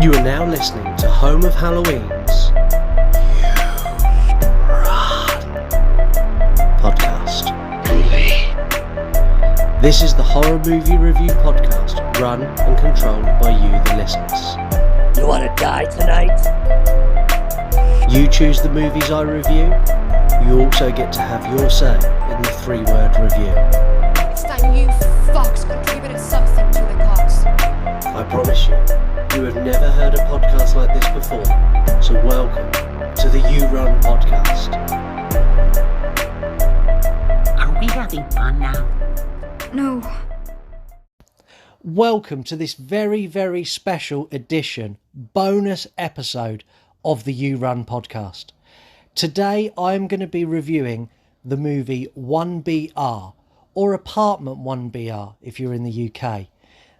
You are now listening to Home of Halloween's podcast. This is the horror movie review podcast run and controlled by you, the listeners. You want to die tonight? You choose the movies I review. You also get to have your say in the 3-word review. It's time you fucks contributed something to the cause. I promise you, you have never heard a podcast like this before, so welcome to the You Run podcast. Are we having fun now? No. Welcome to this very, very special edition, bonus episode of the You Run podcast. Today I'm going to be reviewing the movie 1BR, or Apartment 1BR if you're in the UK.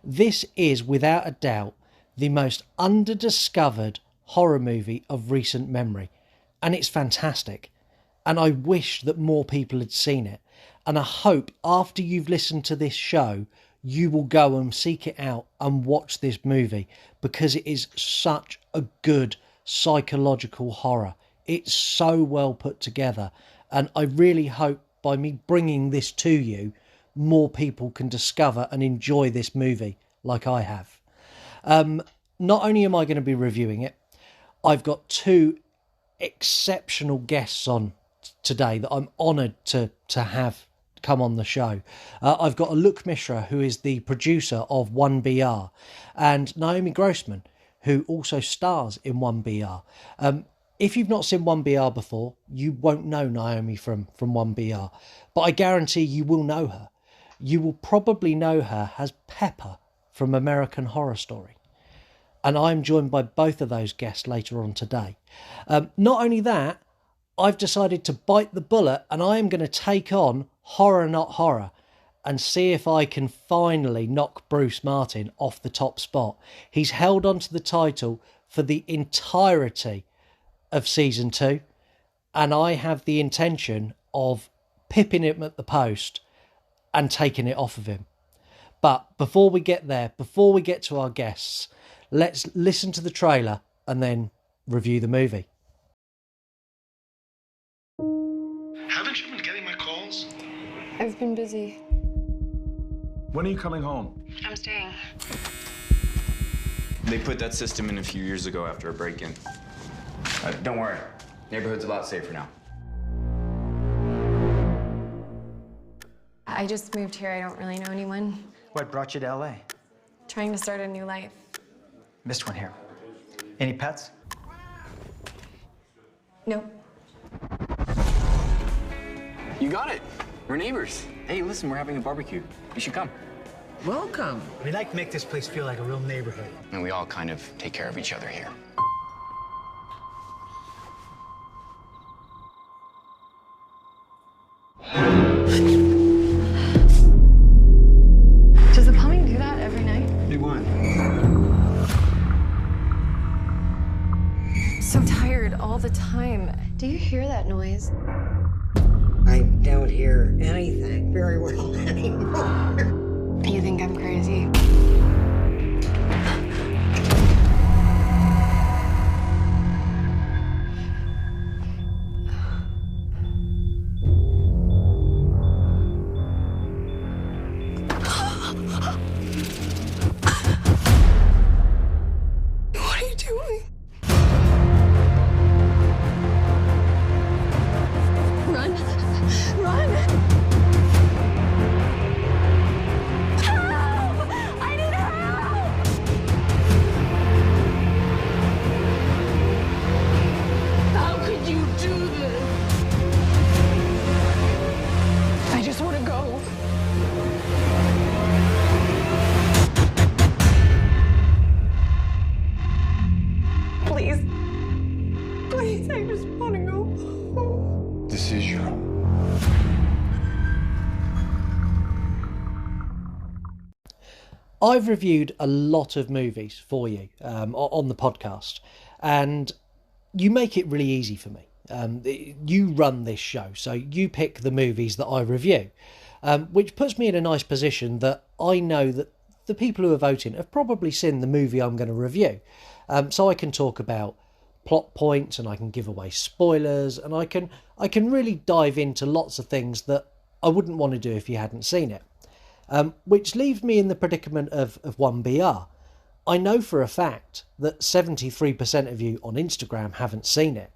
This is, without a doubt, the most underdiscovered horror movie of recent memory, and it's fantastic. And I wish that more people had seen it, and I hope after you've listened to this show you will go and seek it out and watch this movie, because it is such a good psychological horror. It's so well put together, and I really hope by me bringing this to you, more people can discover and enjoy this movie like I have. Not only am I going to be reviewing it, I've got two exceptional guests on today that I'm honoured to have come on the show. I've got Alok Mishra, who is the producer of 1BR, and Naomi Grossman, who also stars in 1BR. If you've not seen 1BR before, you won't know Naomi from 1BR, but I guarantee you will know her. You will probably know her as Pepper from American Horror Story. And I'm joined by both of those guests later on today. Not only that, I've decided to bite the bullet, and I am going to take on Horror Not Horror and see if I can finally knock Bruce Martin off the top spot. He's held onto the title for the entirety of season 2, and I have the intention of pipping him at the post and taking it off of him. But before we get there, before we get to our guests, let's listen to the trailer and then review the movie. Haven't you been getting my calls? I've been busy. When are you coming home? I'm staying. They put that system in a few years ago after a break-in. Don't worry, neighborhood's a lot safer now. I just moved here. I don't really know anyone. What brought you to LA? Trying to start a new life. Missed one here. Any pets? Nope. You got it. We're neighbors. Hey, listen, we're having a barbecue. You should come. Welcome. We'd like to make this place feel like a real neighborhood. And we all kind of take care of each other here. Does the plumbing do that every night? Do what? So tired all the time. Do you hear that noise? I don't hear anything very well anymore. You think I'm crazy? What are you doing? Run! Run! Help! I need help! How could you do this? I just want to go. Please. Please, I just want to go home. This is your home. I've reviewed a lot of movies for you on the podcast, and you make it really easy for me. You run this show, so you pick the movies that I review, which puts me in a nice position that I know that the people who are voting have probably seen the movie I'm going to review. So I can talk about plot points and I can give away spoilers, and I can really dive into lots of things that I wouldn't want to do if you hadn't seen it. Which leaves me in the predicament of 1BR. I know for a fact that 73% of you on Instagram haven't seen it.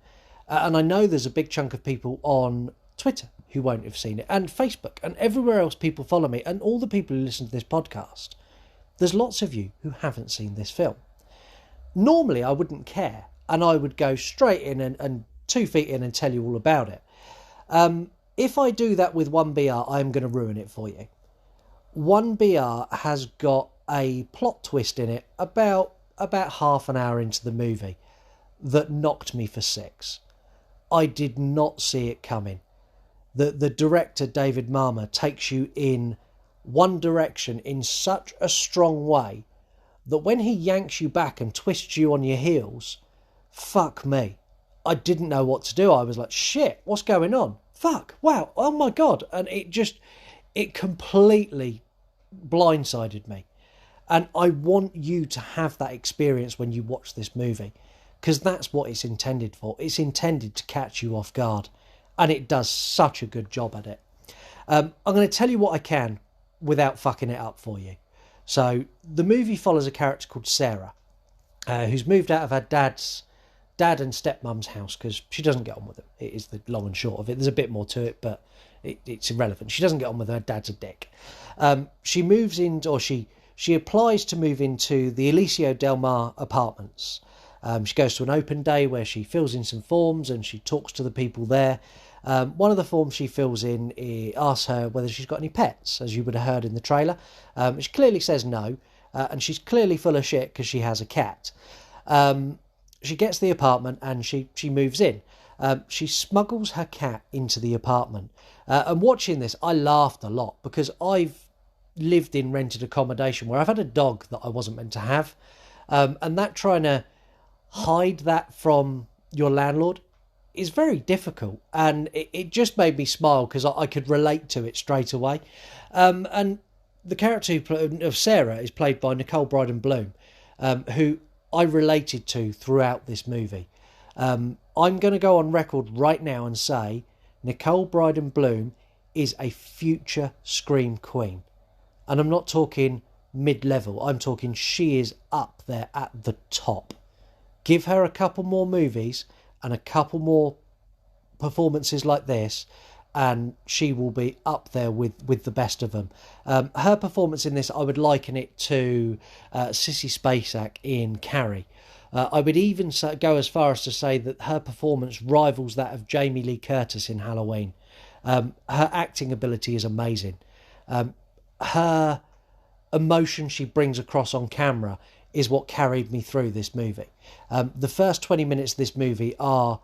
And I know there's a big chunk of people on Twitter who won't have seen it, and Facebook, and everywhere else people follow me, and all the people who listen to this podcast. There's lots of you who haven't seen this film. Normally, I wouldn't care, and I would go straight in and 2 feet in and tell you all about it. If I do that with 1BR, I'm going to ruin it for you. 1BR has got a plot twist in it about half an hour into the movie that knocked me for 6. I did not see it coming. The director, David Marmer, takes you in one direction in such a strong way that when he yanks you back and twists you on your heels, fuck me, I didn't know what to do. I was like, shit, what's going on? Fuck, wow, oh my God. And it completely blindsided me. And I want you to have that experience when you watch this movie, because that's what it's intended for. It's intended to catch you off guard, and it does such a good job at it. I'm going to tell you what I can without fucking it up for you. So the movie follows a character called Sarah, who's moved out of her dad and stepmum's house because she doesn't get on with them. It is the long and short of it. There's a bit more to it, but it's irrelevant. She doesn't get on with her dad's a dick. She moves in, or she applies to move into the Eliseo Del Mar apartments. She goes to an open day where she fills in some forms and she talks to the people there. One of the forms she fills in asks her whether she's got any pets, as you would have heard in the trailer. She clearly says no, and she's clearly full of shit because she has a cat. She gets the apartment and she moves in. She smuggles her cat into the apartment. And watching this, I laughed a lot because I've lived in rented accommodation where I've had a dog that I wasn't meant to have. And that trying to hide that from your landlord is very difficult, and it just made me smile because I could relate to it straight away. And the character of Sarah is played by Nicole Brydon Bloom, who I related to throughout this movie. I'm going to go on record right now and say Nicole Brydon Bloom is a future Scream queen, and I'm not talking mid-level, I'm talking she is up there at the top. Give her a couple more movies and a couple more performances like this, and she will be up there with the best of them. Her performance in this, I would liken it to Sissy Spacek in Carrie. I would even go as far as to say that her performance rivals that of Jamie Lee Curtis in Halloween. Her acting ability is amazing. Her emotion she brings across on camera is what carried me through this movie. The first 20 minutes of this movie are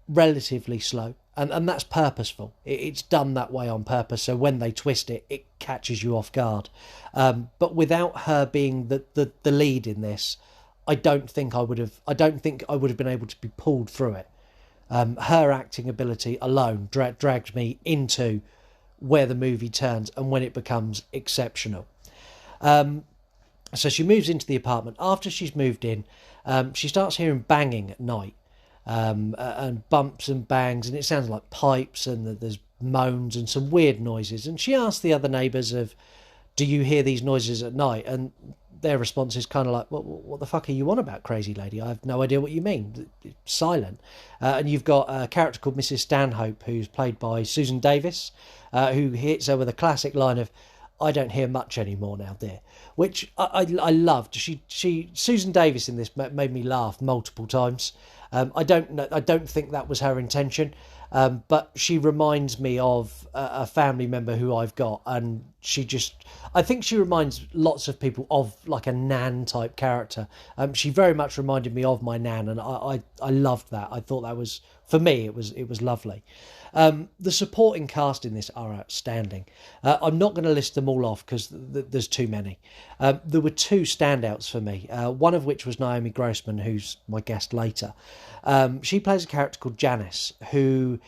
relatively slow, and that's purposeful. It's done that way on purpose, so when they twist it, it catches you off guard. But without her being the lead in this, I don't think I would have been able to be pulled through it. Her acting ability alone dragged me into where the movie turns and when it becomes exceptional. So she moves into the apartment. After she's moved in, she starts hearing banging at night, and bumps and bangs, and it sounds like pipes, and there's moans and some weird noises. And she asks the other neighbours do you hear these noises at night? And their response is kind of like, what the fuck are you on about, crazy lady? I have no idea what you mean. It's silent. And you've got a character called Mrs. Stanhope, who's played by Susan Davis, who hits her with a classic line of, I don't hear much anymore now, dear, which I loved. Susan Davis in this made me laugh multiple times. I don't think that was her intention, but she reminds me of a family member who I've got, and I think she reminds lots of people of like a Nan type character. She very much reminded me of my Nan, and I loved that. I thought that was, for me, it was lovely. The supporting cast in this are outstanding. I'm not going to list them all off because there's too many. There were 2 standouts for me, one of which was Naomi Grossman, who's my guest later. She plays a character called Janice, who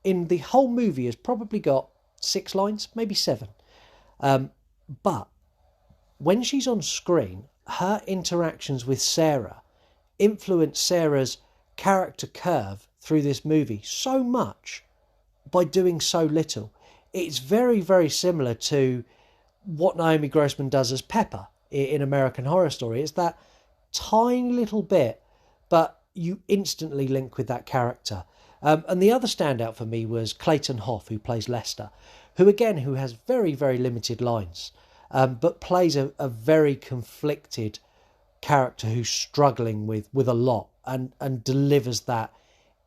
in the whole movie has probably got 6 lines, maybe 7. But when she's on screen, her interactions with Sarah influenced Sarah's character curve through this movie so much by doing so little. It's very, very similar to what Naomi Grossman does as Pepper in American Horror Story. It's that tiny little bit, but you instantly link with that character. And the other standout for me was Clayton Hoff, who plays Lester, who has very, very limited lines, but plays a very conflicted character who's struggling with a lot and delivers that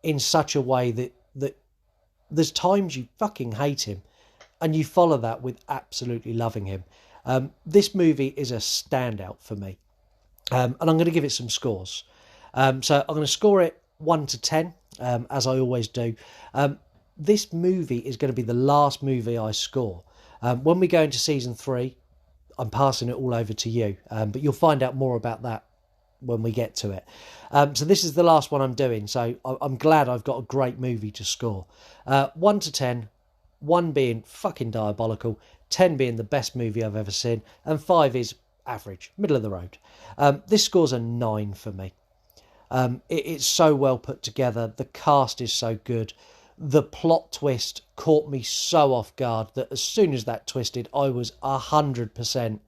in such a way that there's times you fucking hate him and you follow that with absolutely loving him. This movie is a standout for me. And I'm going to give it some scores. So I'm going to score it 1 to 10, as I always do. This movie is going to be the last movie I score. When we go into season 3, I'm passing it all over to you. But you'll find out more about that when we get to it. So this is the last one I'm doing. So I'm glad I've got a great movie to score. 1 to 10, 1 being fucking diabolical, 10 being the best movie I've ever seen, and 5 is average, middle of the road. This score's a 9 for me. It's so well put together. The cast is so good. The plot twist caught me so off guard that as soon as that twisted, I was 100%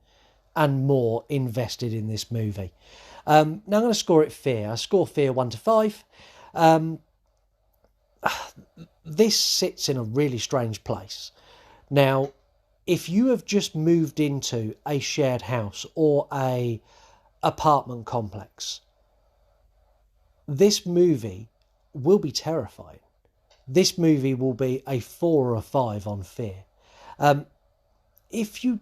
and more invested in this movie. Now I'm going to score it Fear. I score Fear 1 to 5. This sits in a really strange place. Now, if you have just moved into a shared house or a apartment complex, this movie will be terrifying. This movie will be a 4 or a 5 on Fear. If you're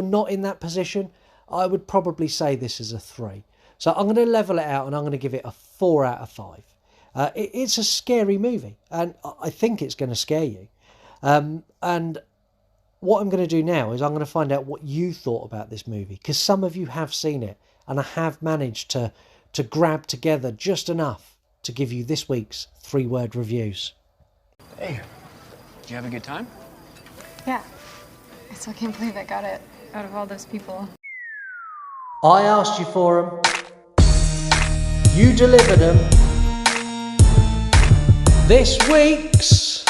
not in that position, I would probably say this is a 3. So I'm going to level it out and I'm going to give it a 4 out of 5. It's a scary movie and I think it's going to scare you. And what I'm going to do now is I'm going to find out what you thought about this movie, because some of you have seen it and I have managed to grab together just enough to give you this week's 3-word reviews. Hey, did you have a good time? Yeah. I still can't believe I got it out of all those people. I asked you for them. You delivered them. This week's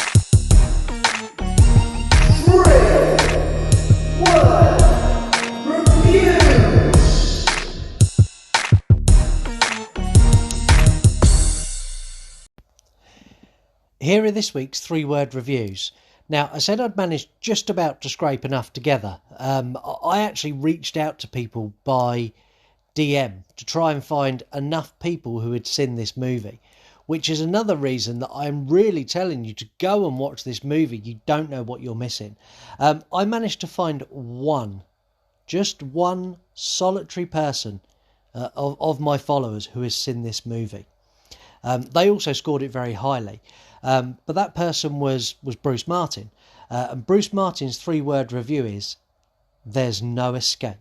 3-word reviews. Here are this week's 3-word reviews. Now, I said I'd managed just about to scrape enough together. I actually reached out to people by DM to try and find enough people who had seen this movie, which is another reason that I'm really telling you to go and watch this movie. You don't know what you're missing. I managed to find just one solitary person of my followers who has seen this movie. They also scored it very highly. But that person was Bruce Martin. And Bruce Martin's 3-word review is, "There's no escape."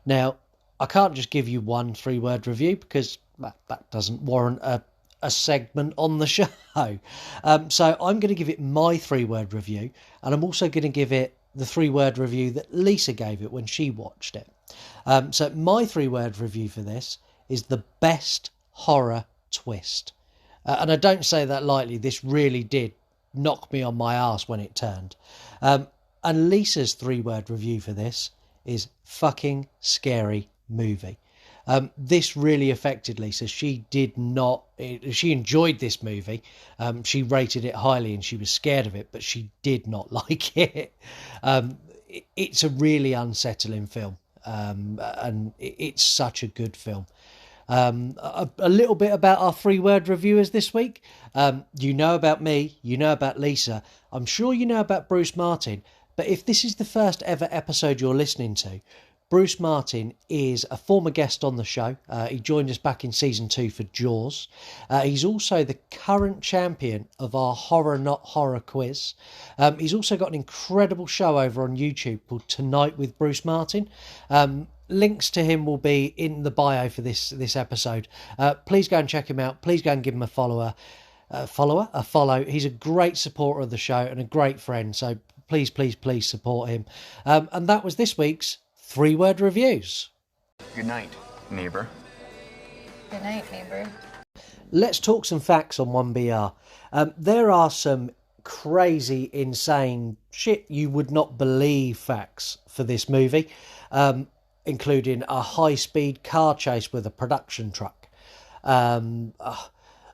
Now, I can't just give you one 3-word review because that doesn't warrant a segment on the show. So I'm going to give it my 3-word review, and I'm also going to give it the 3-word review that Lisa gave it when she watched it. So my 3-word review for this is the best horror twist. And I don't say that lightly. This really did knock me on my arse when it turned. And Lisa's 3-word review for this is fucking scary movie. This really affected Lisa. She enjoyed this movie. She rated it highly and she was scared of it, but she did not like it. It's a really unsettling film. And it's such a good film. A little bit about our 3-word reviewers this week. You know about me, you know about Lisa, I'm sure you know about Bruce Martin, but if this is the first ever episode you're listening to, Bruce Martin is a former guest on the show. He joined us back in season 2 for Jaws. He's also the current champion of our Horror Not Horror quiz. He's also got an incredible show over on YouTube called Tonight with Bruce Martin. Links to him will be in the bio for this episode. Please go and check him out. Please go and give him a follow. He's a great supporter of the show and a great friend. So please support him. And that was this week's 3-word reviews. Good night, neighbor. Good night, neighbor. Let's talk some facts on 1BR. There are some crazy, insane shit you would not believe facts for this movie, including a high-speed car chase with a production truck,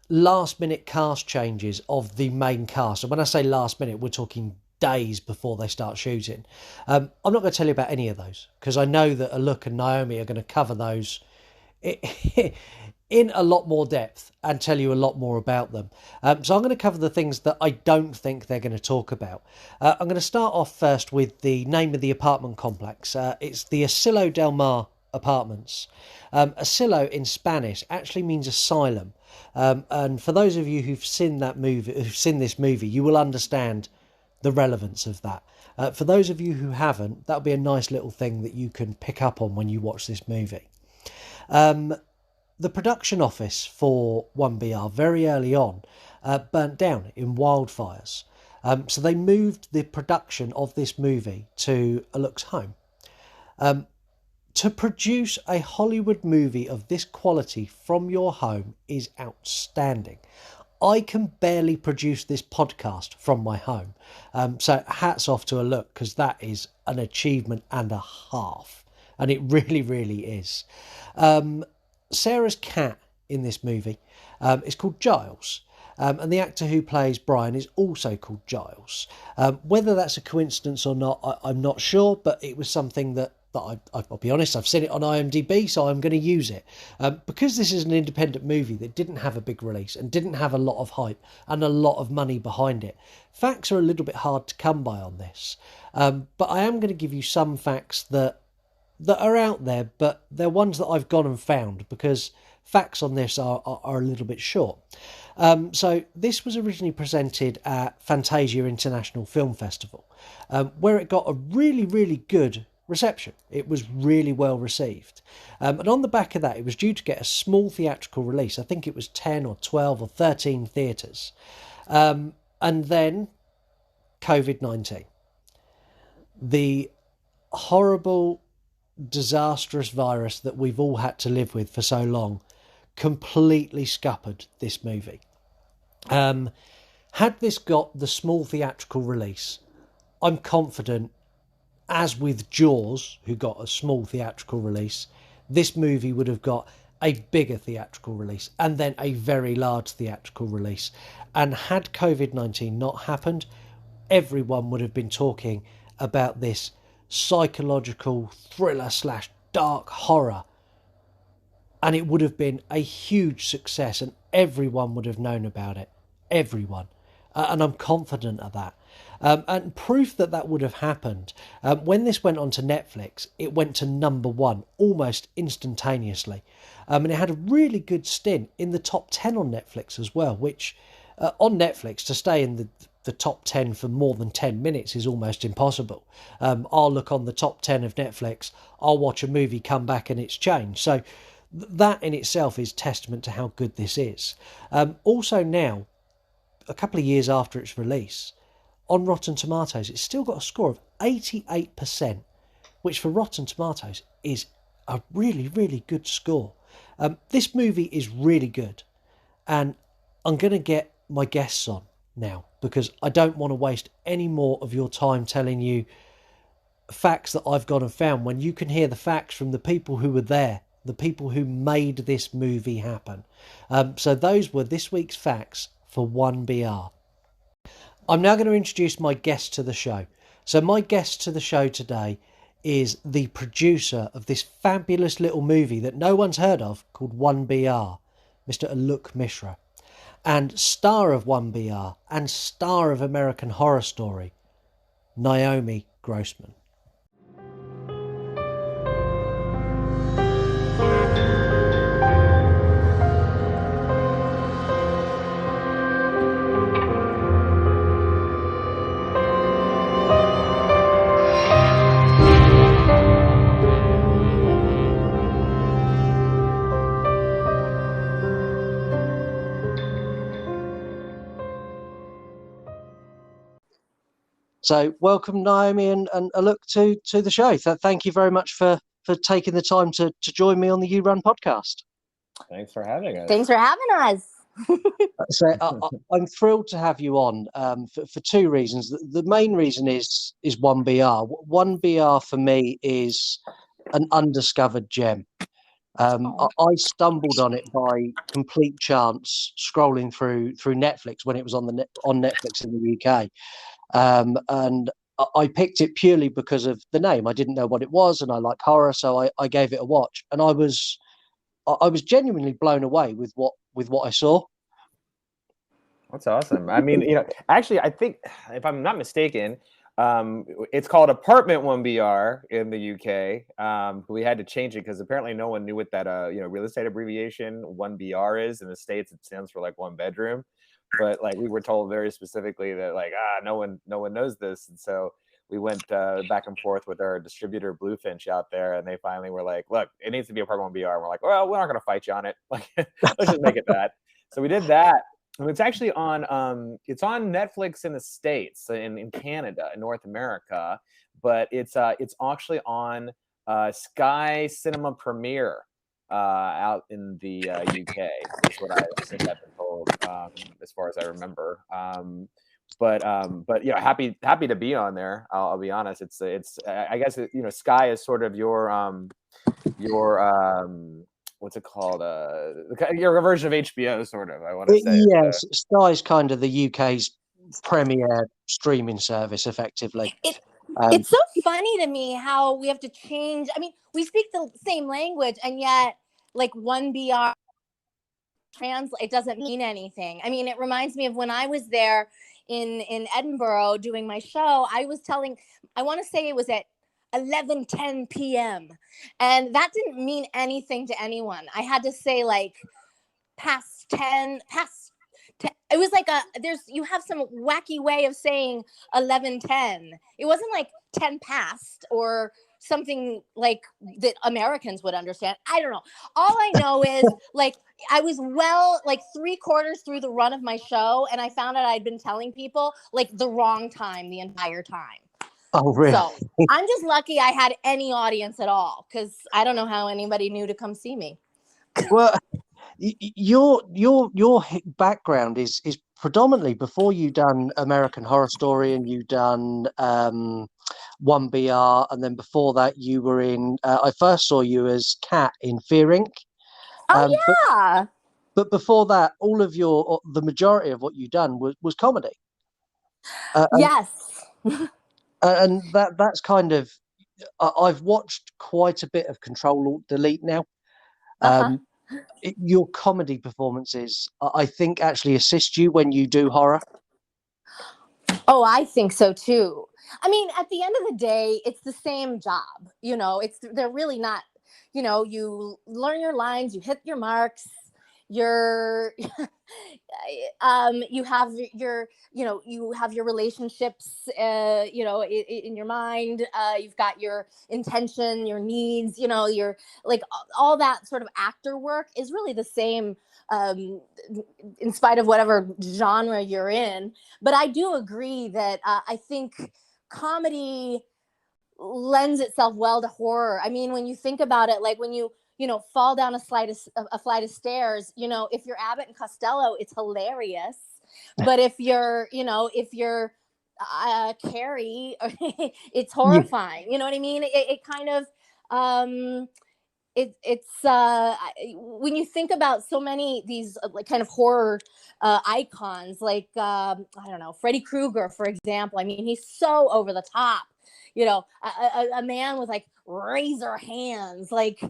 last-minute cast changes of the main cast. And when I say last minute, we're talking days before they start shooting. I'm not going to tell you about any of those because I know that Alok and Naomi are going to cover those in a lot more depth and tell you a lot more about them. So I'm going to cover the things that I don't think they're going to talk about. I'm going to start off first with the name of the apartment complex. It's the Asilo del Mar Apartments. Asilo in Spanish actually means asylum. And for those of you who've seen this movie, you will understand the relevance of that. For those of you who haven't, that'll be a nice little thing that you can pick up on when you watch this movie. The production office for 1BR very early on burnt down in wildfires. So they moved the production of this movie to Alok's home. To produce a Hollywood movie of this quality from your home is outstanding. I can barely produce this podcast from my home. So hats off to Alok, because that is an achievement and a half. And it really, really is. Sarah's cat in this movie is called Giles. And the actor who plays Brian is also called Giles. Whether that's a coincidence or not, I'm not sure, but it was something that I'll be honest, I've seen it on IMDb, so I'm going to use it. Because this is an independent movie that didn't have a big release and didn't have a lot of hype and a lot of money behind it, facts are a little bit hard to come by on this. But I am going to give you some facts that are out there, but they're ones that I've gone and found because facts on this are a little bit short. So this was originally presented at Fantasia International Film Festival, where it got a really, really good reception. It was really well received. And on the back of that, it was due to get a small theatrical release. I think it was 10 or 12 or 13 theatres. And then COVID-19. The horrible, disastrous virus that we've all had to live with for so long completely scuppered this movie. Had this got the small theatrical release, I'm confident, as with Jaws, who got a small theatrical release, this movie would have got a bigger theatrical release and then a very large theatrical release. And had COVID-19 not happened, everyone would have been talking about this psychological thriller / dark horror. And it would have been a huge success and everyone would have known about it. Everyone. And I'm confident of that. And proof that would have happened, when this went on to Netflix, it went to #1 almost instantaneously. And it had a really good stint in the top 10 on Netflix as well, which on Netflix, to stay in the top 10 for more than 10 minutes is almost impossible. I'll look on the top 10 of Netflix, I'll watch a movie, come back and it's changed. So that in itself is testament to how good this is. Also now, a couple of years after its release, on Rotten Tomatoes, it's still got a score of 88%, which for Rotten Tomatoes is a really, really good score. This movie is really good, and I'm going to get my guests on now because I don't want to waste any more of your time telling you facts that I've gone and found when you can hear the facts from the people who were there, the people who made this movie happen. So those were this week's facts for 1BR. I'm now going to introduce my guest to the show. So my guest to the show today is the producer of this fabulous little movie that no one's heard of called 1BR, Mr. Alok Mishra, and star of 1BR and star of American Horror Story, Naomi Grossman. So welcome, Naomi and Alok, to the show. Thank you very much for taking the time to join me on the You Run podcast. Thanks for having us. Thanks for having us. So I'm thrilled to have you on for two reasons. The main reason is 1BR. 1BR for me is an undiscovered gem. I stumbled on it by complete chance, scrolling through Netflix when it was on Netflix in the UK, and I picked it purely because of the name. I didn't know what it was, and I like horror, so I gave it a watch, and I was genuinely blown away with what I saw. That's awesome. I mean, actually, I think if I'm not mistaken, it's called Apartment 1BR in the UK. We had to change it because apparently no one knew what that real estate abbreviation 1BR is. In the States, it stands for like one bedroom, but like we were told very specifically that like no one knows this, and so we went back and forth with our distributor Bluefinch out there, and they finally were like, "Look, it needs to be Apartment 1BR." And we're like, "Well, we're not going to fight you on it. Like, let's just make it that." So we did that. It's actually on it's on Netflix in the States, in Canada, in North America, but it's actually on Sky Cinema Premiere out in the UK. Is what I think I've been told, as far as I remember. But happy to be on there. I'll be honest. It's I guess Sky is sort of your what's it called? Your version of HBO, sort of. I want to say. Yes, Sky's kind of the UK's premier streaming service, effectively. It's so funny to me how we have to change. I mean, we speak the same language, and yet, like 1BR translate, it doesn't mean anything. I mean, it reminds me of when I was there in Edinburgh doing my show. I want to say it was at 11:10 p.m. and that didn't mean anything to anyone. I had to say like past 10. It was like you have some wacky way of saying 11:10. It wasn't like 10 past or something like that Americans would understand. I don't know. All I know is like I was like 3/4 through the run of my show, and I found out I'd been telling people like the wrong time the entire time. Oh, really? So I'm just lucky I had any audience at all, because I don't know how anybody knew to come see me. Well, your background is predominantly before you done American Horror Story and you done 1BR, and then before that you were in. I first saw you as Kat in Fear Inc. Oh yeah. But before that, all of the majority of what you done was comedy. Yes. And that's kind of, I've watched quite a bit of Control-Alt-Delete now. Your comedy performances, I think, actually assist you when you do horror. Oh, I think so too. I mean, at the end of the day, it's the same job. They're really not. You learn your lines, you hit your marks. You have your relationships in your mind. You've got your intention, your needs, your like all that sort of actor work is really the same, in spite of whatever genre you're in. But I do agree that I think comedy lends itself well to horror. I mean, when you think about it, like when you fall down a flight of stairs, if you're Abbott and Costello, it's hilarious. But if you're Carrie, it's horrifying. You know what I mean? It kind of, when you think about so many these like kind of horror icons, like I don't know, Freddy Krueger, for example. I mean, he's so over the top. A man with like razor hands, like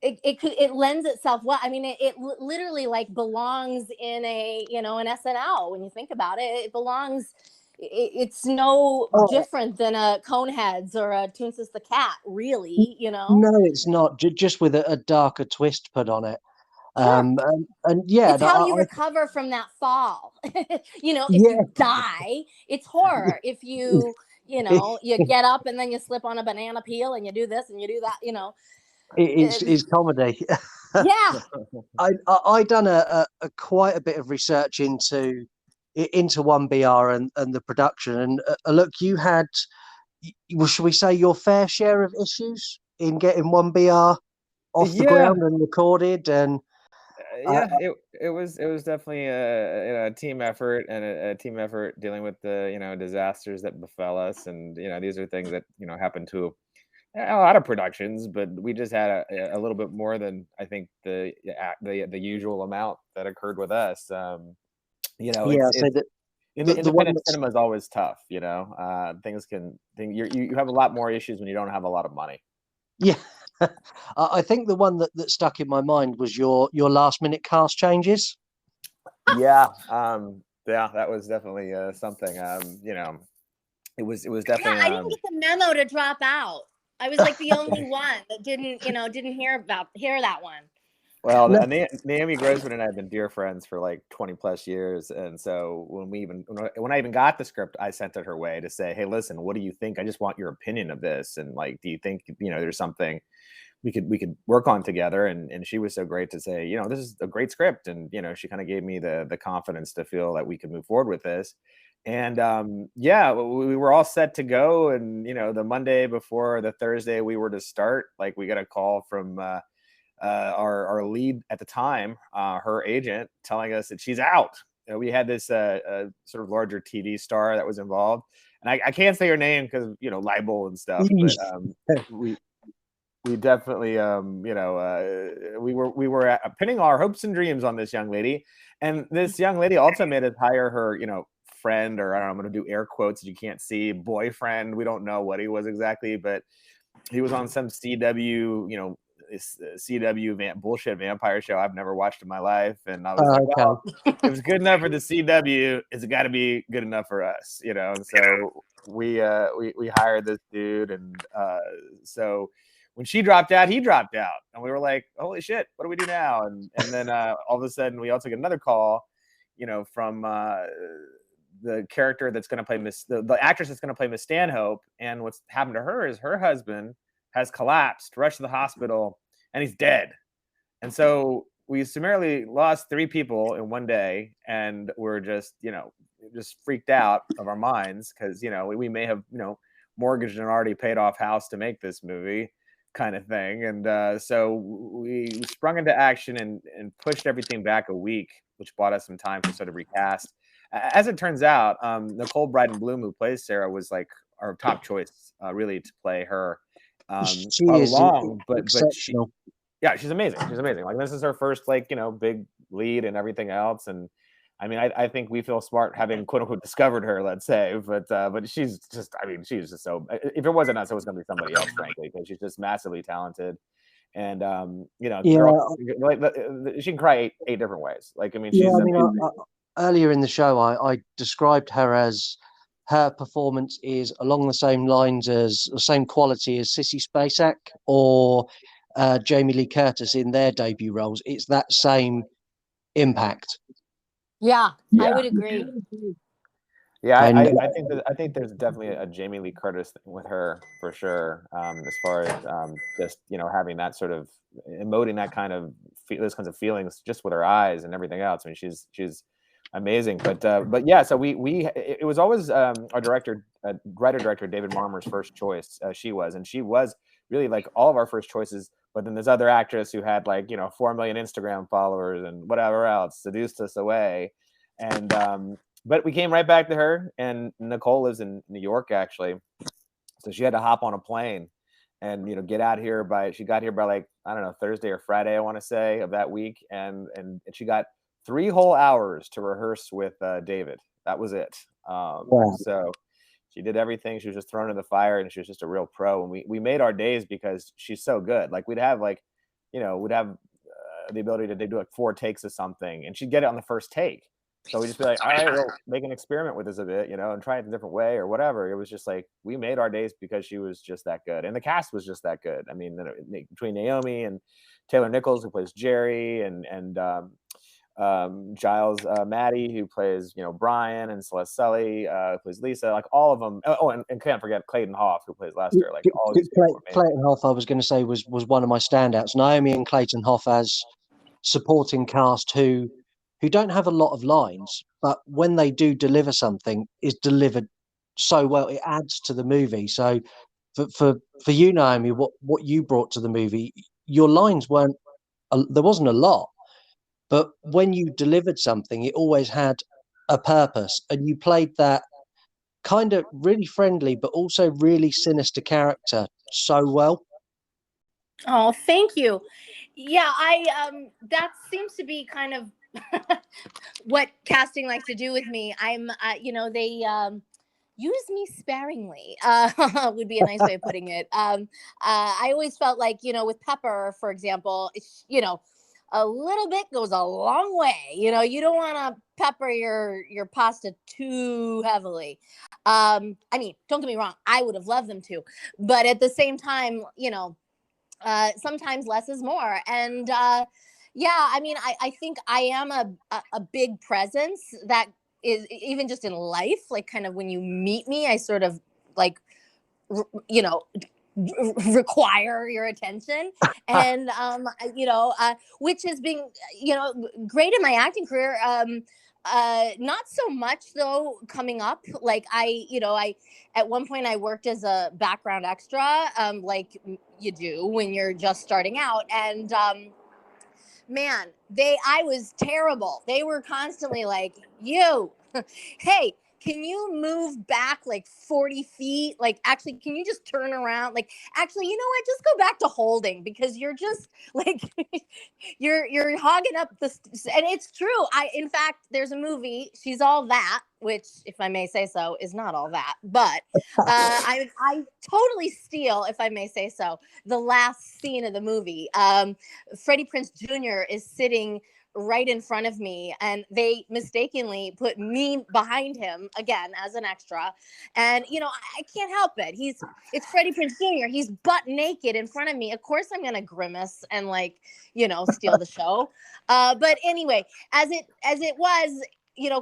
it lends itself well. I mean, it literally like belongs in an SNL. When you think about it, it belongs. It's no different than a Coneheads or a Toonces the Cat, really. No, it's not. Just with a darker twist put on it. Sure. And yeah, it's how you recover from that fall. If you die, it's horror. If you you get up and then you slip on a banana peel and you do this and you do that, it's comedy. Yeah. I done a quite a bit of research into 1BR and the production, and look, you had, should we say, your fair share of issues in getting 1BR off the ground and recorded. And yeah, it was definitely a team effort and a team effort dealing with the disasters that befell us, and these are things that happen to a lot of productions, but we just had a little bit more than I think the usual amount that occurred with us. Yeah, so It's the one independent that's cinema is always tough. You have a lot more issues when you don't have a lot of money. yeah. I think the one that stuck in my mind was your last minute cast changes. Yeah, yeah, that was definitely something. It was Yeah, definitely I didn't get the memo to drop out. I was like the only one that didn't hear that one. well, No, Naomi Grossman and I have been dear friends for like 20 plus years, and so when I even got the script, I sent it her way to say, "Hey, listen, what do you think? I just want your opinion of this, and like, do you think there's something we could work on together?" And she was so great to say, this is a great script, and she kind of gave me the confidence to feel that we could move forward with this. And yeah, we were all set to go, and the Monday before the Thursday we were to start, like, we got a call from our lead at the time, her agent, telling us that she's out. We had this sort of larger TV star that was involved, and I can't say her name because libel and stuff, but we definitely we were pinning our hopes and dreams on this young lady, and this young lady also made us hire her friend, or I don't know, I'm going to do air quotes that you can't see, boyfriend. We don't know what he was exactly, but he was on some CW bullshit vampire show I've never watched in my life, and I was like, okay. well, if it's good enough for the CW, it's got to be good enough for us, And so we hired this dude, and so when she dropped out, he dropped out, and we were like, holy shit, what do we do now? And then all of a sudden, we also get another call, from the character that's going to play the actress that's going to play Miss Stanhope, and what's happened to her is her husband has collapsed, rushed to the hospital, and he's dead. And so we summarily lost 3 people in one day, and we're just freaked out of our minds because we may have mortgaged an already paid off house to make this movie, kind of thing. And so we sprung into action and pushed everything back a week, which bought us some time to sort of recast. As it turns out, Nicole Brydon Bloom, who plays Sarah, was like our top choice, really, to play her She all is along. But exceptional. she's amazing. She's amazing. Like, this is her first big lead and everything else. And I mean, I think we feel smart having quote unquote discovered her, let's say. But she's just, I mean, she's just so. If it wasn't us, it was going to be somebody else, frankly, because she's just massively talented. And Yeah, she can cry eight different ways. Like, I mean, yeah. she's I mean, amazing. earlier in the show, I described her as her performance is along the same lines as the same quality as Sissy Spacek or Jamie Lee Curtis in their debut roles. It's that same impact. Yeah, I would agree. Yeah, And I think there's definitely a Jamie Lee Curtis thing with her for sure. As far as just having that sort of emoting that kind of those kinds of feelings just with her eyes and everything else. I mean, she's amazing. But yeah, so it was always our writer director David Marmer's first choice. She was really like all of our first choices. But then this other actress who had 4 million Instagram followers and whatever else seduced us away, and but we came right back to her. And Nicole lives in New York, actually, so she had to hop on a plane and get out here she got here by I don't know, Thursday or Friday, I want to say, of that week, and she got 3 whole hours to rehearse with David. That was it. wow. So she did everything. She was just thrown in the fire, and she was just a real pro. And we made our days because she's so good. Like, we'd have the ability to do 4 takes of something, and she'd get it on the first take. So we'd just be like, all right, well, make an experiment with this a bit, and try it a different way or whatever. It was just like, we made our days because she was just that good. And the cast was just that good. I mean, between Naomi and Taylor Nichols, who plays Jerry, and Giles Maddie, who plays Brian, and Celeste Sully, who plays Lisa, like all of them. Oh, and can't forget Clayton Hoff, who plays Lester. Like, all these people. Clayton Hoff, I was going to say, was one of my standouts. Naomi and Clayton Hoff as supporting cast who don't have a lot of lines, but when they do deliver something, is delivered so well, it adds to the movie. So for you, Naomi, what you brought to the movie, your lines weren't there wasn't a lot, but when you delivered something, it always had a purpose, and you played that kind of really friendly but also really sinister character so well. Oh, thank you. Yeah, I that seems to be kind of what casting likes to do with me. I'm they use me sparingly. Would be a nice way of putting it. I always felt like, with Pepper, for example, it's, a little bit goes a long way. You don't want to pepper your pasta too heavily. I mean, don't get me wrong, I would have loved them to, but at the same time, sometimes less is more. And yeah, I mean, I think I am a big presence that is, even just in life, like kind of when you meet me, I sort of like, you know, require your attention. And which has been, great in my acting career. Not so much though coming up. Like I at one point I worked as a background extra, like you do when you're just starting out. And man, I was terrible. They were constantly like, you, hey, can you move back like 40 feet? Like, actually, can you just turn around? Like, actually, you know what? Just go back to holding, because you're just like, you're hogging up and it's true. In fact, there's a movie, She's All That, which, if I may say so, is not all that, but I totally steal, if I may say so, the last scene of the movie. Freddie Prinze Jr. is sitting right in front of me, and they mistakenly put me behind him again as an extra. And I can't help it. It's Freddie Prinze Jr. He's butt naked in front of me. Of course I'm gonna grimace and steal the show. But anyway, as it was,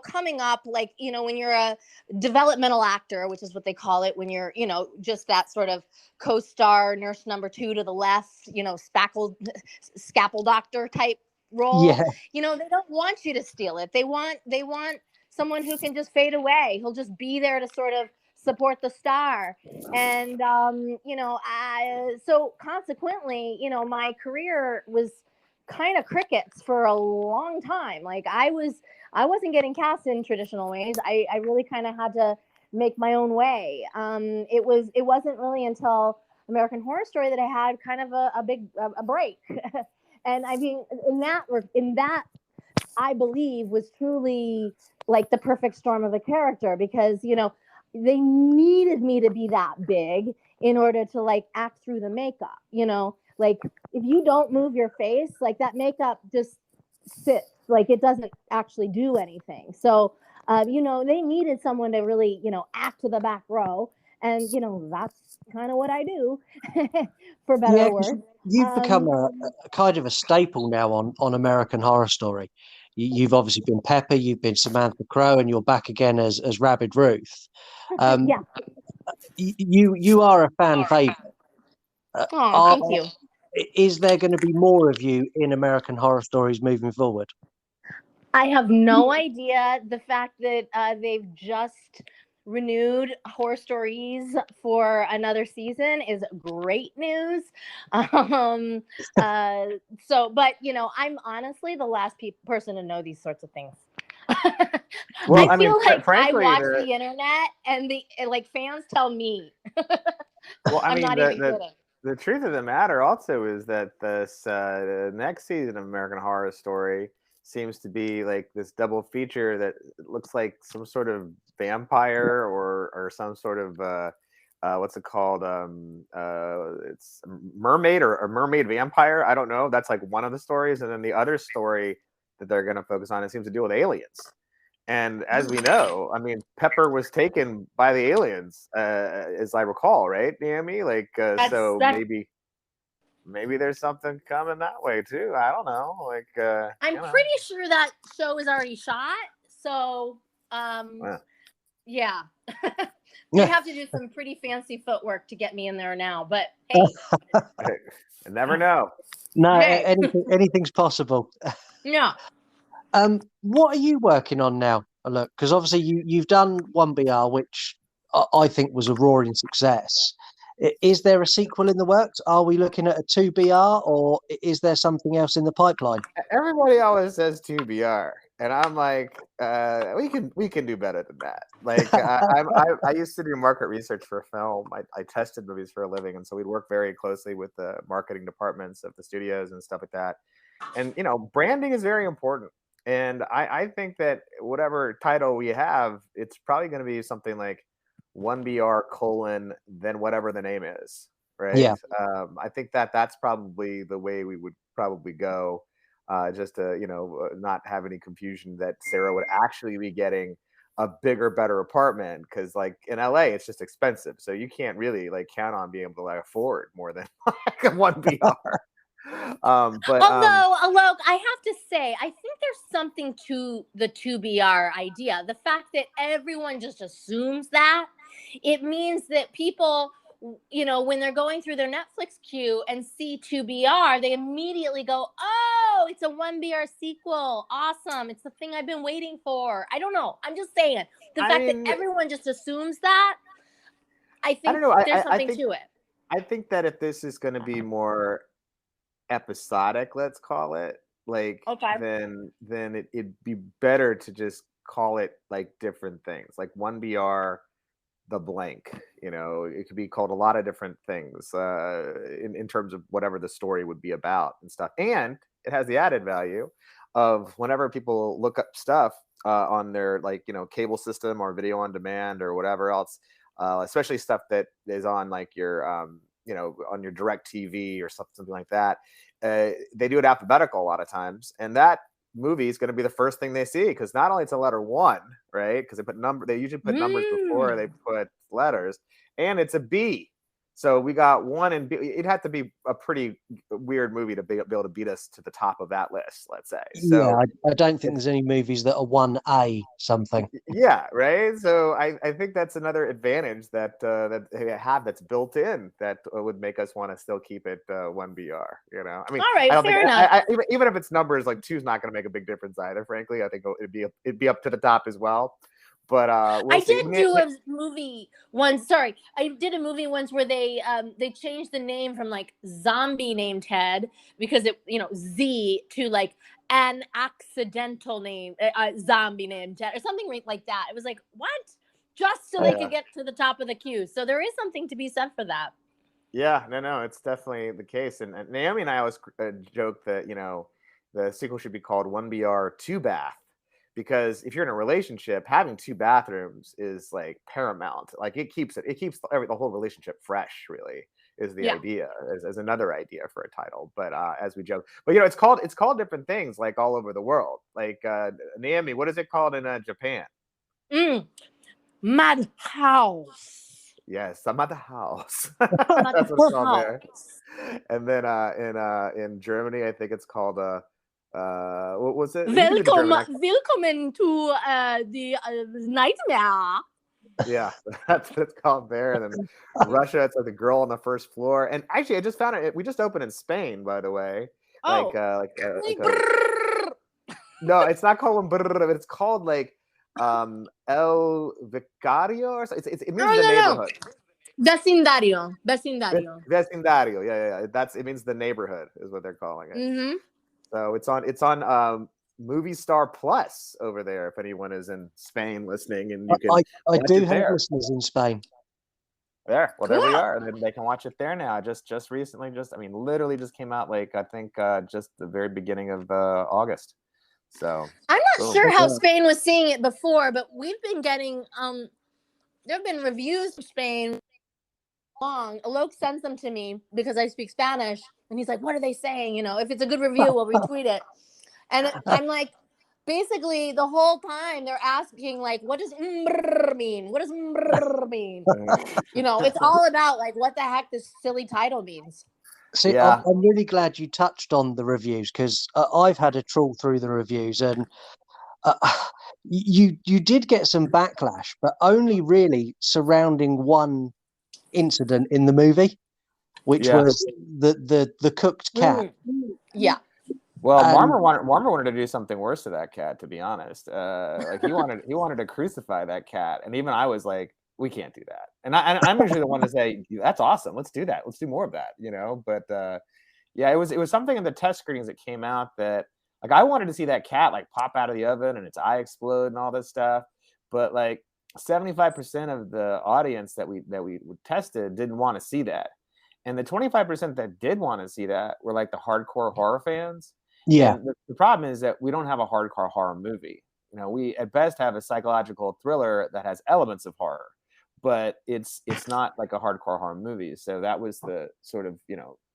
coming up, like, when you're a developmental actor, which is what they call it, when you're, just that sort of co-star nurse number 2 to the left, scalpel doctor type role. Yeah. They don't want you to steal it. They want someone who can just fade away. He'll just be there to sort of support the star. And so consequently, my career was kind of crickets for a long time. Like I wasn't getting cast in traditional ways. I really kind of had to make my own way. It wasn't really until American Horror Story that I had kind of a big break. And I mean, in that, I believe was truly like the perfect storm of a character, because, they needed me to be that big in order to like act through the makeup, like if you don't move your face, like that makeup just sits, like it doesn't actually do anything. So, they needed someone to really, act to the back row. And, that's kind of what I do, for better or worse. You've become a kind of a staple now on American Horror Story. You've obviously been Pepper, you've been Samantha Crow, and you're back again as Rabid Ruth. Yeah. You are a fan favorite. Thank you. Is there going to be more of you in American Horror Stories moving forward? I have no idea. The fact that they've just renewed Horror Stories for another season is great news. But I'm honestly the last person to know these sorts of things. Well, I feel like frankly, I watch the internet and fans tell me. Well, I I'm mean, not even kidding. The truth of the matter also is that this next season of American Horror Story seems to be like this double feature that looks like some sort of vampire or some sort of what's it called? It's mermaid or mermaid vampire. I don't know. That's like one of the stories, and then the other story that they're going to focus on, it seems to deal with aliens. And as we know, I mean, Pepper was taken by the aliens, as I recall, right, Naomi? Like, so maybe there's something coming that way too. I don't know. Like, I'm pretty sure that show is already shot. So, yeah. They have to do some pretty fancy footwork to get me in there now. But hey, I never know. No, hey. anything's possible. Yeah. What are you working on now? Look, because obviously you've done 1BR, which I think was a roaring success. Is there a sequel in the works? Are we looking at a 2BR, or is there something else in the pipeline? Everybody always says 2BR, and I'm like, we can do better than that. Like, I used to do market research for film. I tested movies for a living, and so we'd work very closely with the marketing departments of the studios and stuff like that. And branding is very important. And I think that whatever title we have, it's probably going to be something like 1BR : then whatever the name is, right? Yeah. I think that that's probably the way we would probably go, just to not have any confusion that Sarah would actually be getting a bigger, better apartment, because like in LA it's just expensive, so you can't really like count on being able to like afford more than like a 1BR. But although Alok, I have to say, I think there's something to the 2BR idea. The fact that everyone just assumes that, it means that people, when they're going through their Netflix queue and see 2BR, they immediately go, oh, it's a 1BR sequel. Awesome. It's the thing I've been waiting for. I don't know. I'm just saying, the fact that everyone just assumes that, I think I don't know. there's something to it. I think that if this is going to be more episodic, let's call it, like, then it'd be better to just call it like different things, like 1BR the blank. It could be called a lot of different things in terms of whatever the story would be about and stuff. And it has the added value of whenever people look up stuff on their cable system or video on demand or whatever else, especially stuff that is on like your on your direct TV or something like that, they do it alphabetical a lot of times, and that movie is going to be the first thing they see, because not only it's a letter 1, right, because they usually put numbers before they put letters, and it's a B. So we got 1 and B. It'd have to be a pretty weird movie to be able to beat us to the top of that list, let's say. So, yeah, I don't think there's any movies that are 1A something. Yeah, right. So I think that's another advantage that they have that's built in that would make us want to still keep it 1BR. I mean, all right, I don't fair think, enough. even if it's numbers, like 2 is not going to make a big difference either. Frankly, I think it'd be up to the top as well. But I did do a movie once. Sorry, I did a movie once where they changed the name from like Zombie Named Ted, because it Z, to like an accidental name, Zombie Named Ted, or something like that. It was like, what? Just so they could get to the top of the queue. So there is something to be said for that. Yeah, no, it's definitely the case. And Naomi and I always joke that the sequel should be called 1BR 2 Bath. Because if you're in a relationship, having 2 bathrooms is like paramount. Like it keeps the whole relationship fresh, really, is the idea, as another idea for a title. But as we joke, but it's called different things like all over the world. Like Naomi, what is it called in Japan? Madhouse. Yes, Madhouse. That's what it's called there. And then in Germany, I think it's called what was it? Willkommen to the nightmare. Yeah, that's what it's called there. And then Russia, it's like the girl on the first floor. And actually, I just found it. We just opened in Spain, by the way. Oh, no, it's not called but it's called like El Vicario or something. It means the neighborhood. Vecindario. Vecindario. Yeah. It means the neighborhood is what they're calling it. Mm-hmm. So it's on Movie Star Plus over there if anyone is in Spain listening, and you can. I do have listeners in Spain. There we are, and then they can watch it there now. Just recently, literally just came out like I think just the very beginning of August. So I'm not sure how Spain was seeing it before, but we've been getting there have been reviews from Spain. Alok sends them to me because I speak Spanish, and he's like, what are they saying? If it's a good review, we'll retweet it. And I'm like, basically the whole time they're asking like, what does mean? What does mean? It's all about like what the heck this silly title means. See, yeah. I'm really glad you touched on the reviews, because I've had a trawl through the reviews, and you did get some backlash, but only really surrounding one incident in the movie, which was the cooked cat. Yeah. Well, Marmer wanted to do something worse to that cat, to be honest. Like he wanted to crucify that cat, and even I was like, we can't do that. I'm usually the one to say that's awesome. Let's do that. Let's do more of that. But yeah, it was something in the test screenings that came out that like I wanted to see that cat like pop out of the oven and its eye explode and all this stuff, but like 75% of the audience that we tested didn't want to see that, and the 25% that did want to see that were like the hardcore horror fans. Yeah. And the problem is that we don't have a hardcore horror movie. We at best have a psychological thriller that has elements of horror, but it's not like a hardcore horror movie. So that was the sort of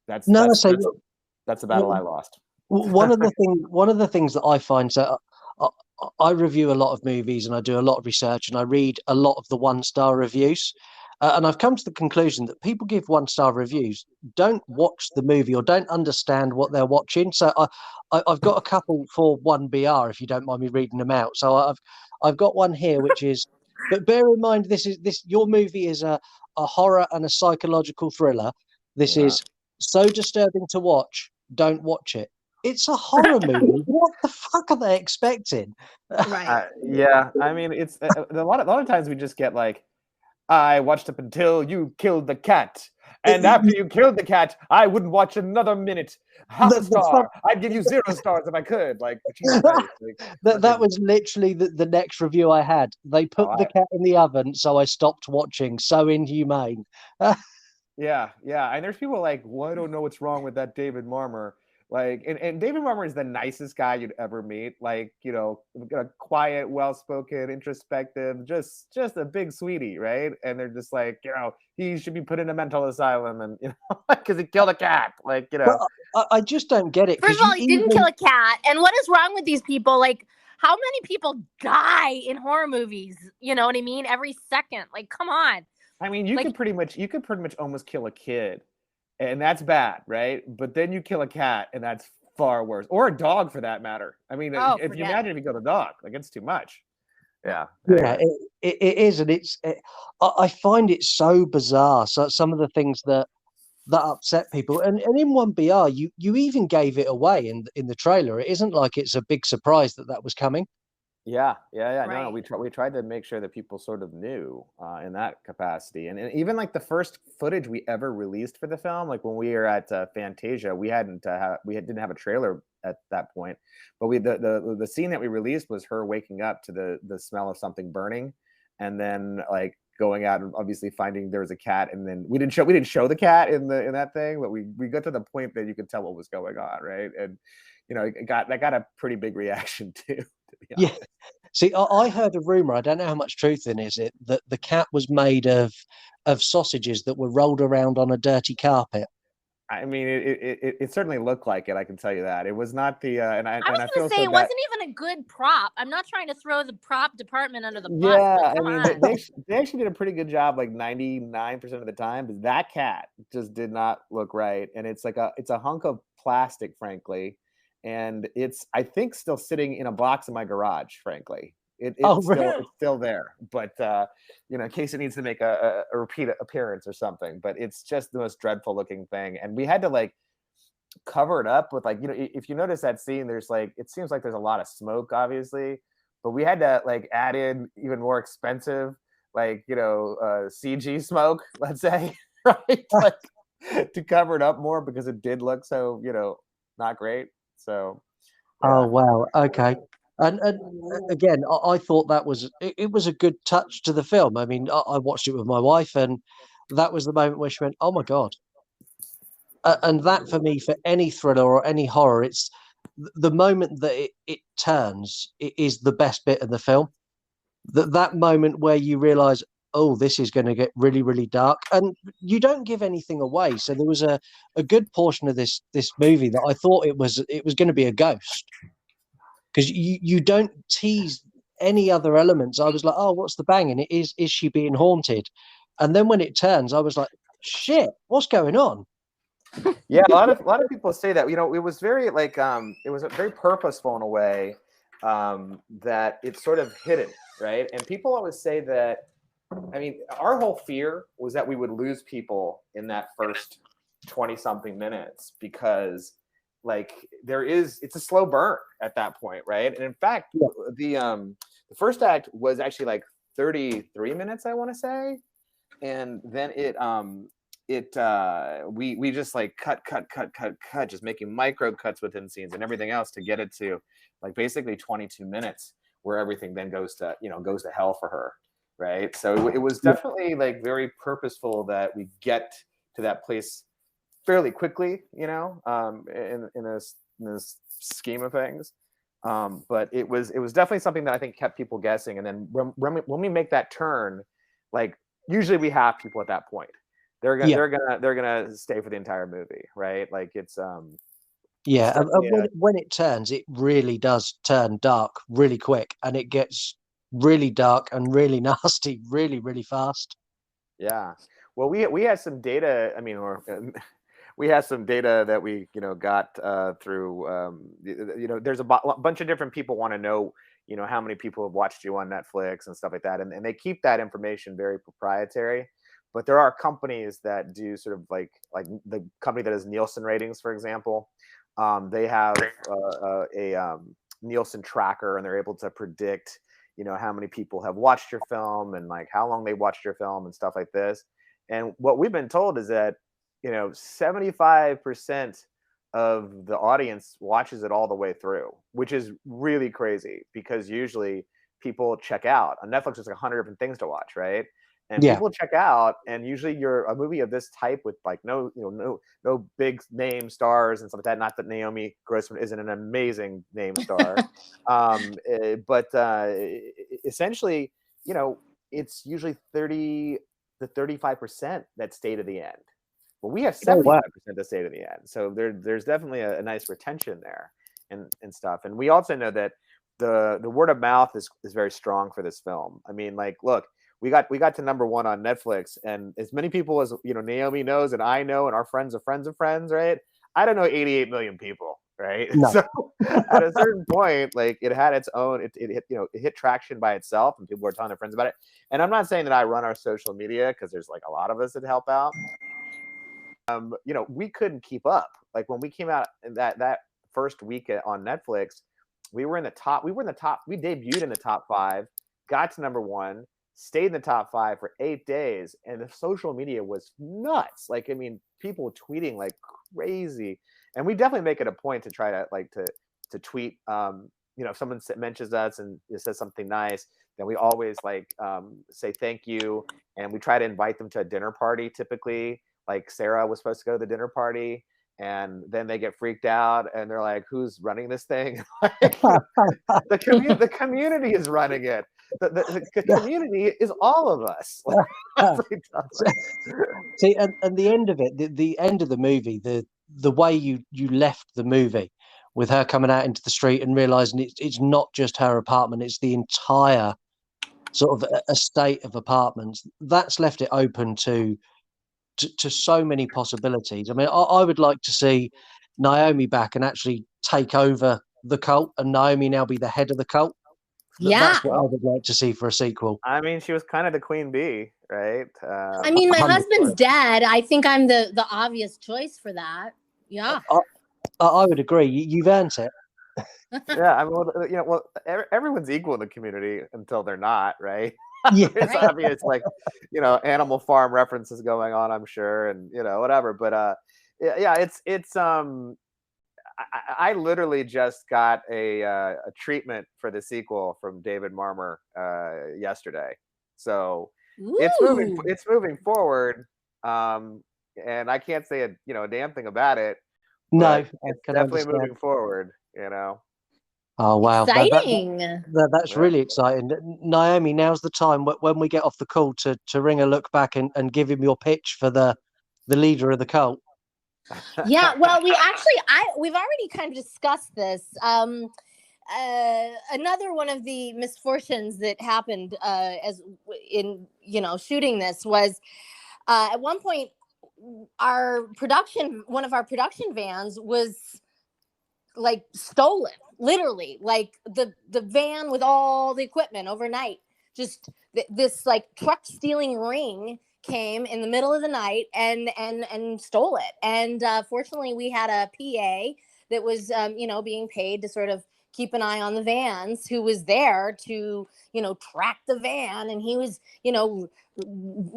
that's the battle I lost. One of the things that I find, so I review a lot of movies and I do a lot of research and I read a lot of the 1-star reviews, and I've come to the conclusion that people give 1-star reviews don't watch the movie or don't understand what they're watching. So I've got a couple for 1BR, if you don't mind me reading them out. So I've got one here which is, but bear in mind this your movie is a horror and a psychological thriller. This is so disturbing to watch, don't watch it. It's a horror movie. What the fuck are they expecting? Right. Yeah, I mean, it's a lot of times we just get like, I watched up until you killed the cat, and after you killed the cat, I wouldn't watch another minute. Half a star. I'd give you 0 stars if I could. Like, Jesus Christ, that was literally the next review I had. They put the cat in the oven, so I stopped watching. So inhumane. Yeah, and there's people like, well, I don't know what's wrong with that David Marmor. Like, and David Marmor is the nicest guy you'd ever meet. Like, a quiet, well-spoken, introspective, just a big sweetie, right? And they're just like, he should be put in a mental asylum, and because he killed a cat. Like, But I just don't get it. First of all, he didn't kill a cat. And what is wrong with these people? Like, how many people die in horror movies? You know what I mean? Every second. Like, come on. I mean, you could pretty much almost kill a kid. And that's bad, right? But then you kill a cat, and that's far worse. Or a dog, for that matter. I mean, if you imagine if you kill a dog, like, it's too much. Yeah. Yeah, it is, and I find it so bizarre. So some of the things that upset people, and in 1BR, you even gave it away in the trailer. It isn't like it's a big surprise that was coming. Yeah. Right. No, we tried to make sure that people sort of knew in that capacity, and even like the first footage we ever released for the film, like when we were at Fantasia, we didn't have a trailer at that point, but the scene that we released was her waking up to the smell of something burning, and then like going out and obviously finding there was a cat, and then we didn't show the cat in that thing, but we got to the point that you could tell what was going on, right? And it got a pretty big reaction too. Yeah. See, I heard a rumor, I don't know how much truth in is it, that the cat was made of sausages that were rolled around on a dirty carpet. I mean, it certainly looked like it. I can tell you that it was not the. I was going to say it wasn't even a good prop. I'm not trying to throw the prop department under the bus. Yeah, I mean, they actually did a pretty good job, like 99% of the time. But that cat just did not look right, and it's a hunk of plastic, frankly, and it's I think still sitting in a box in my garage, frankly. It's still there, but in case it needs to make a repeat appearance or something. But it's just the most dreadful looking thing, and we had to like cover it up with if you notice that scene, there's it seems like there's a lot of smoke, obviously, but we had to like add in even more expensive CG smoke, let's say, right, to cover it up more because it did look so not great. So. Yeah. Oh wow, okay. And again, I thought that was a good touch to the film. I mean, I watched it with my wife, and that was the moment where she went, "Oh my god!" And that for me, for any thriller or any horror, it's the moment that it turns. It is the best bit of the film. That moment where you realise, oh, this is going to get really, really dark, and you don't give anything away. So there was a good portion of this movie that I thought it was going to be a ghost. Because you don't tease any other elements. I was like, oh, what's the bang? And it is she being haunted? And then when it turns, I was like, shit, what's going on? Yeah, a lot of people say that. It was very it was very purposeful in a way that it's sort of hidden, right? And people always say that. I mean, our whole fear was that we would lose people in that first 20-something minutes because. It's a slow burn at that point, right? And in fact, the first act was actually like 33 minutes, I want to say, and then we just like cut, just making micro cuts within scenes and everything else to get it to like basically 22 minutes, where everything then goes to hell for her, right? So it was definitely like very purposeful that we get to that place fairly quickly, in this scheme of things. But it was definitely something that I think kept people guessing. And then when we make that turn, like usually we have people at that point. They're gonna stay for the entire movie, right? Like it's Yeah, and when it turns, it really does turn dark really quick, and it gets really dark and really nasty really, really fast. Yeah. Well, we had some data. I mean, we had some data that we got through. There's a bunch of different people want to know how many people have watched you on Netflix and stuff like that, and they keep that information very proprietary. But there are companies that do sort of like the company that has Nielsen ratings, for example. They have a Nielsen tracker, and they're able to predict, how many people have watched your film and like how long they watched your film and stuff like this. And what we've been told is that, 75% of the audience watches it all the way through, which is really crazy because usually people check out. On Netflix, there's like 100 different things to watch, right? And people check out, and usually a movie of this type with like no big name stars and stuff like that. Not that Naomi Grossman isn't an amazing name star, but essentially, it's usually 30 to 35% that stay to the end. Well, we have 75% that stay to the end, so there's definitely a nice retention there and stuff. And we also know that the word of mouth is very strong for this film. I mean, like, look. We got to #1 on Netflix, and as many people as Naomi knows, and I know, and our friends of friends of friends, right? I don't know 88 million people, right? No. So at a certain point, like it had its own, it hit traction by itself, and people were telling their friends about it. And I'm not saying that I run our social media because there's like a lot of us that help out. We couldn't keep up. Like when we came out that first week on Netflix, we were in the top. We debuted in the top 5, got to #1. Stayed in the top 5 for 8 days, and the social media was nuts. Like, I mean, people were tweeting like crazy, and we definitely make it a point to try to to tweet. If someone mentions us and it says something nice, then we always say thank you, and we try to invite them to a dinner party. Typically, like Sarah was supposed to go to the dinner party, and then they get freaked out, and they're like, "Who's running this thing?" The community is running it. The community is all of us. See, and the end of it, the end of the movie, the way you left the movie with her coming out into the street and realizing it's not just her apartment, it's the entire sort of estate of apartments. That's left it open to so many possibilities. I mean, I would like to see Naomi back and actually take over the cult, and Naomi now be the head of the cult. That's what I would like to see for a sequel. I mean, she was kind of the queen bee, right? I mean, my husband's dead. I think I'm the obvious choice for that. Yeah. I would agree. You've earned it. Yeah, I mean, everyone's equal in the community until they're not, right? Yeah, it's obvious, like Animal Farm references going on, I'm sure, and whatever. But it's I literally just got a treatment for the sequel from David Marmor yesterday, so it's moving forward, and I can't say a damn thing about it. No, it's definitely moving forward. Oh wow, exciting! That's really exciting. Naomi, now's the time when we get off the call to ring a look back and give him your pitch for the leader of the cult. Yeah, well, we've already kind of discussed this. Another one of the misfortunes that happened as in shooting this was at one point one of our production vans was like stolen, literally, like the van with all the equipment overnight. Just this like truck stealing ring came in the middle of the night and stole it. And fortunately, we had a PA that was being paid to sort of keep an eye on the vans, who was there to, track the van. And he was,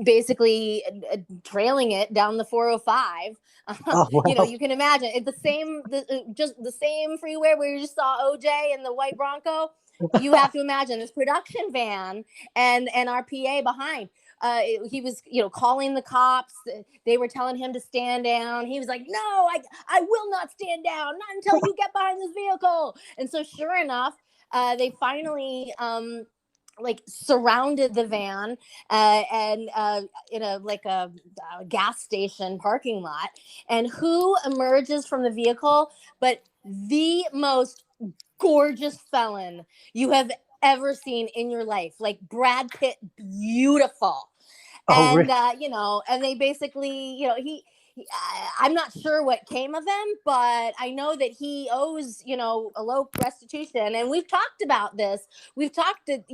basically trailing it down the 405. Oh, wow. You can imagine it's just the same freeway where you just saw OJ and the white Bronco. You have to imagine this production van and our PA behind. He was, calling the cops. They were telling him to stand down. He was like, no, I will not stand down, not until you get behind this vehicle. And so sure enough, they finally surrounded the van and in a gas station parking lot. And who emerges from the vehicle but the most gorgeous felon you have ever seen in your life, like Brad Pitt, beautiful. Oh, And really? and they basically, I'm not sure what came of him, but I know that he owes, Alok restitution. And we've talked about this. We've talked to,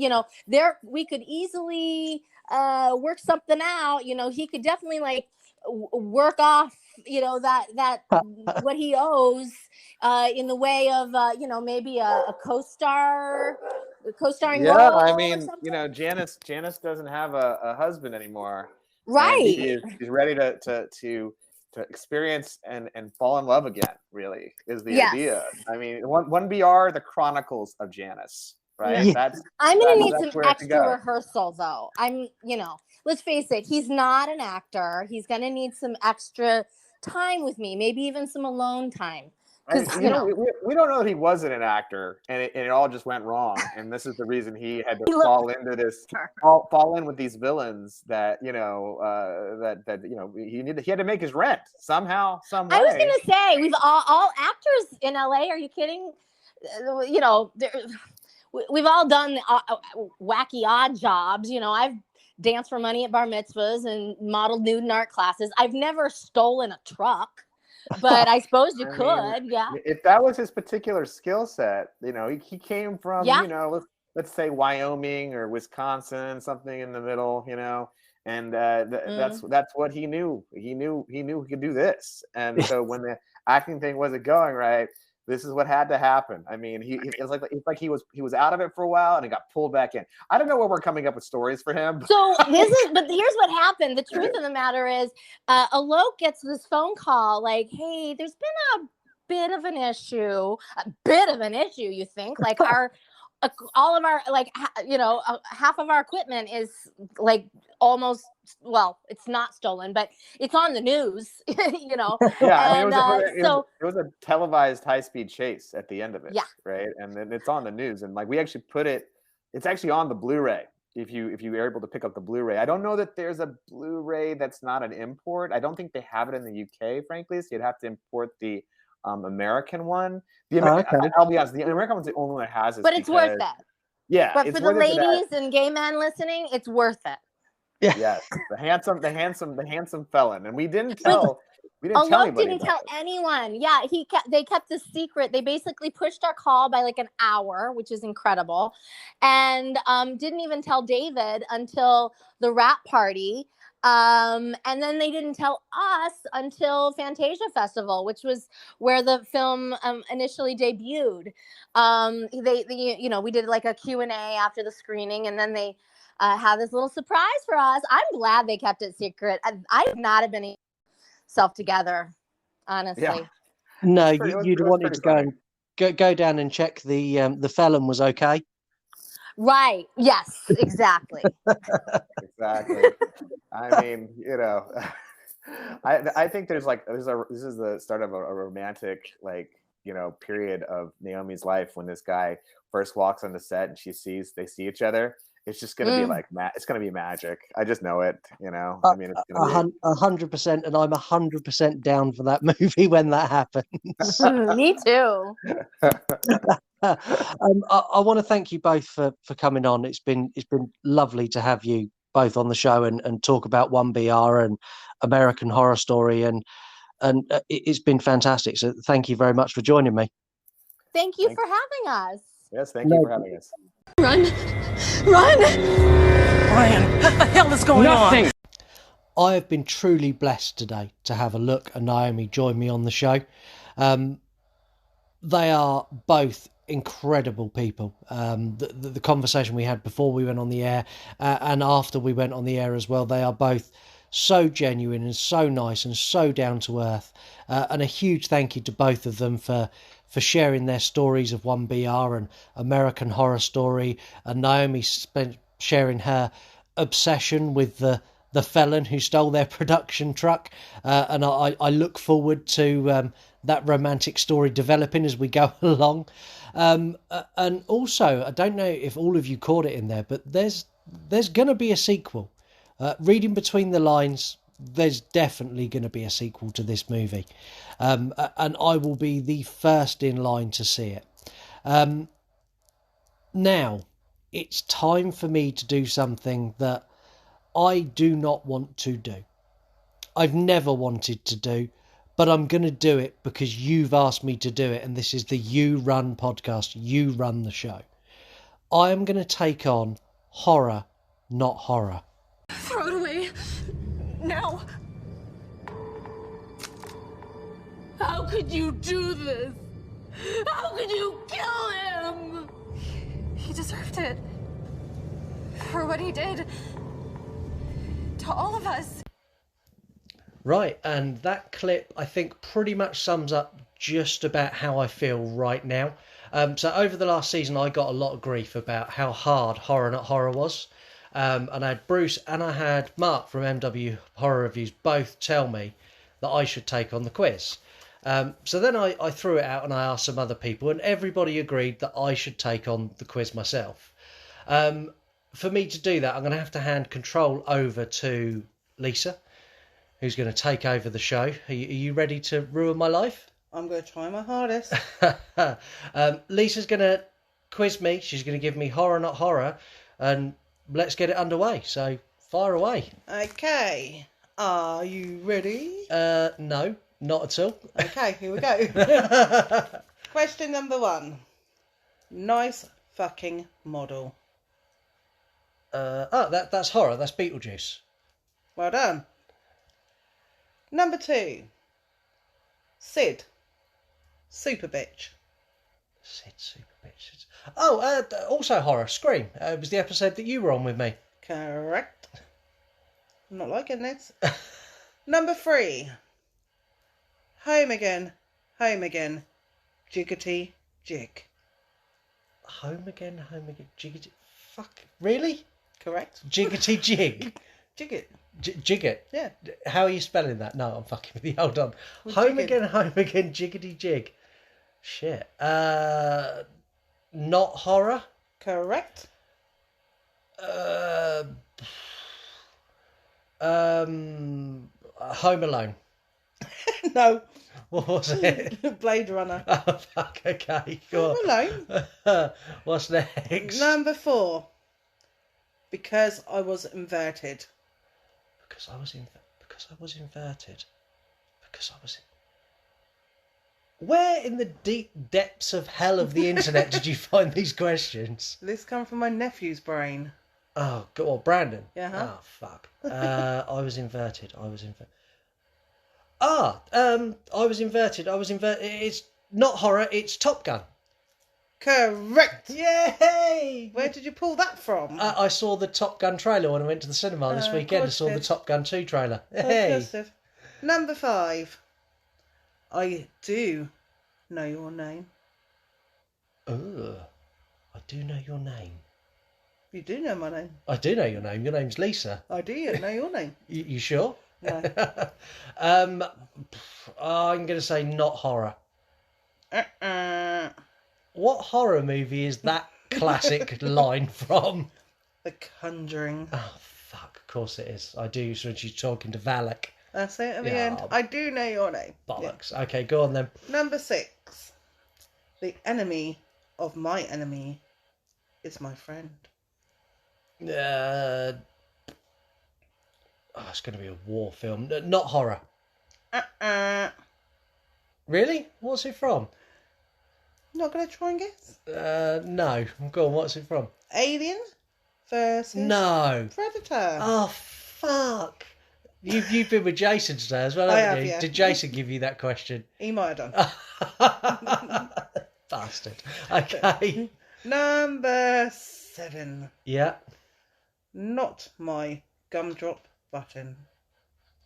we could easily work something out. He could definitely work off, that what he owes in the way of, maybe a co-starring Yeah, role I or mean, something. Janice doesn't have a husband anymore, and Right. she's ready to experience and fall in love again. Really, is the Yes. idea. I mean, one BR, the Chronicles of Janice, right? Yeah. I'm going to need that's some where it could extra go. rehearsal, though. Let's face it, he's not an actor. He's going to need some extra time with me, maybe even some alone time. Because, We don't know that he wasn't an actor, and it all just went wrong. And this is the reason he had to fall into this, fall in with these villains that he had to make his rent somehow, some way. I was going to say, we've all actors in LA. Are you kidding? We've all done wacky odd jobs. I've danced for money at bar mitzvahs and modeled nude in art classes. I've never stolen a truck. But I suppose you could, yeah. If that was his particular skill set, he came from, let's say Wyoming or Wisconsin, something in the middle, and that's what he knew. He knew he could do this, and so when the acting thing wasn't going right, this is what had to happen. I mean, it's like he was out of it for a while and he got pulled back in. I don't know where we're coming up with stories for him. But here's what happened. The truth of the matter is, Alok gets this phone call like, hey, there's been a bit of an issue. You think, like all of our half of our equipment is almost, well, it's not stolen, but it's on the news. Yeah, and it was a televised high-speed chase at the end of it. Yeah, right, and then it's on the news, and we actually it's actually on the Blu-ray. If you are able to pick up the Blu-ray, I don't know that there's a Blu-ray that's not an import. I don't think they have it in the UK, frankly. So you'd have to import the American one. I'll be honest, the American one's the only one that has it. But it's worth it. Yeah, but for the ladies and gay men listening, it's worth it. Yeah. Yes, the handsome felon, and we didn't tell. Alok didn't tell anyone. Yeah, they kept the secret. They basically pushed our call by an hour, which is incredible, and didn't even tell David until the wrap party. And then they didn't tell us until Fantasia Festival, which was where the film initially debuted. We did a Q&A after the screening, and then they had this little surprise for us. I'm glad they kept it secret. I would not have been self together, honestly. Yeah. No, you'd wanted to go down and check the felon was okay. Right. Yes, exactly. Exactly. I mean, I think this is the start of a romantic period of Naomi's life when this guy first walks on the set and they see each other. It's just going to be it's going to be magic. I just know it, I mean, it's going to be 100%, and I'm 100% down for that movie when that happens. Me too. I want to thank you both for coming on. It's been lovely to have you both on the show and talk about 1BR and American Horror Story, and it's been fantastic. So thank you very much for joining me. Thank you for having us. Yes, thank you for having us. Run! Ryan, what the hell is going on? I have been truly blessed today to have Alok and Naomi join me on the show. They are both incredible people. The conversation we had before we went on the air and after we went on the air as well, they are both so genuine and so nice and so down to earth. And a huge thank you to both of them for sharing their stories of 1BR and American Horror Story, and Naomi sharing her obsession with the felon who stole their production truck. And I look forward to that romantic story developing as we go along. And also, I don't know if all of you caught it in there, but there's going to be a sequel. Reading between the lines, there's definitely going to be a sequel to this movie. And I will be the first in line to see it. Now, it's time for me to do something that I do not want to do. I've never wanted to do, but I'm going to do it because you've asked me to do it, and this is the You Run podcast. You run the show. I am going to take on horror, not horror. Throw it away. Now. How could you do this? How could you kill him? He deserved it. For what he did. To all of us. Right, and that clip, I think, pretty much sums up just about how I feel right now. So over the last season, I got a lot of grief about how hard Horror Not Horror was. And I had Bruce and I had Mark from MW Horror Reviews both tell me that I should take on the quiz. So then I threw it out and I asked some other people, and everybody agreed that I should take on the quiz myself. For me to do that, I'm going to have to hand control over to Lisa, who's going to take over the show. Are you ready to ruin my life? I'm going to try my hardest. Lisa's going to quiz me. She's going to give me horror, not horror. And let's get it underway. So fire away. Okay. Are you ready? No, not at all. Okay, here we go. Question number 1. Nice fucking model. That's horror. That's Beetlejuice. Well done. Number 2. Sid. Super bitch. Sid, super bitch. Oh, also horror. Scream. It was the episode that you were on with me. Correct. I'm not liking this. Number 3. Home again. Home again. Jiggity jig. Home again, jiggity. Fuck. Really? Correct. Jiggity jig. Jig it. Jig it? Yeah. How are you spelling that? No, I'm fucking with you. Hold on. Well, home again, jiggity jig. Shit. Not horror? Correct. Home Alone. No. What was it? Blade Runner. Oh, fuck. Okay. Go Home on. What's next? Number 4. Because I was inverted. Because I was inverted. Where in the deep depths of hell of the internet did you find these questions? This come from my nephew's brain. Oh, God, well, Brandon. Yeah. Oh, fuck. I was inverted. I was inverted. It's not horror. It's Top Gun. Correct. Yay! Where did you pull that from? I saw the Top Gun trailer when I went to the cinema this weekend. I saw the Top Gun 2 trailer. Hey. Number 5. I do know your name. Oh, I do know your name. You do know my name. I do know your name. Your name's Lisa. I do know your name. You sure? No. I'm going to say not horror. What horror movie is that classic line from? The Conjuring. Oh, fuck. Of course it is. I do, so she's talking to Valak. That's it at the end. I do know your name. Bollocks. Yeah. Okay, go on then. Number 6. The enemy of my enemy is my friend. It's going to be a war film. Not horror. Really? What's it from? Not going to try and guess? No. Go on, what's it from? Alien versus Predator. Oh, fuck. You've been with Jason today as well, haven't you? Yeah. Did Jason give you that question? He might have done. Bastard. Okay. Number 7. Yeah. Not my gumdrop button.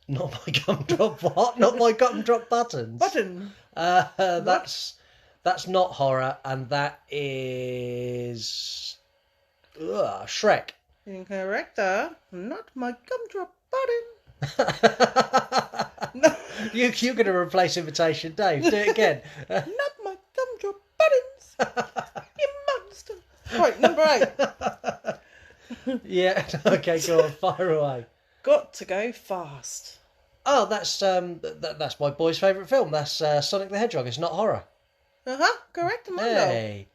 Not my gumdrop what? Not my gumdrop buttons. Button. That's not horror, and that is Shrek. Incorrect. Not my gumdrop button. You're going to replace Invitation Dave. Do it again. Not my gumdrop buttons. You monster. Right, number 8. Yeah. Okay, go on. Fire away. Got to go fast. Oh, that's my boy's favourite film. That's Sonic the Hedgehog. It's not horror. Correct, Amanda. Hey.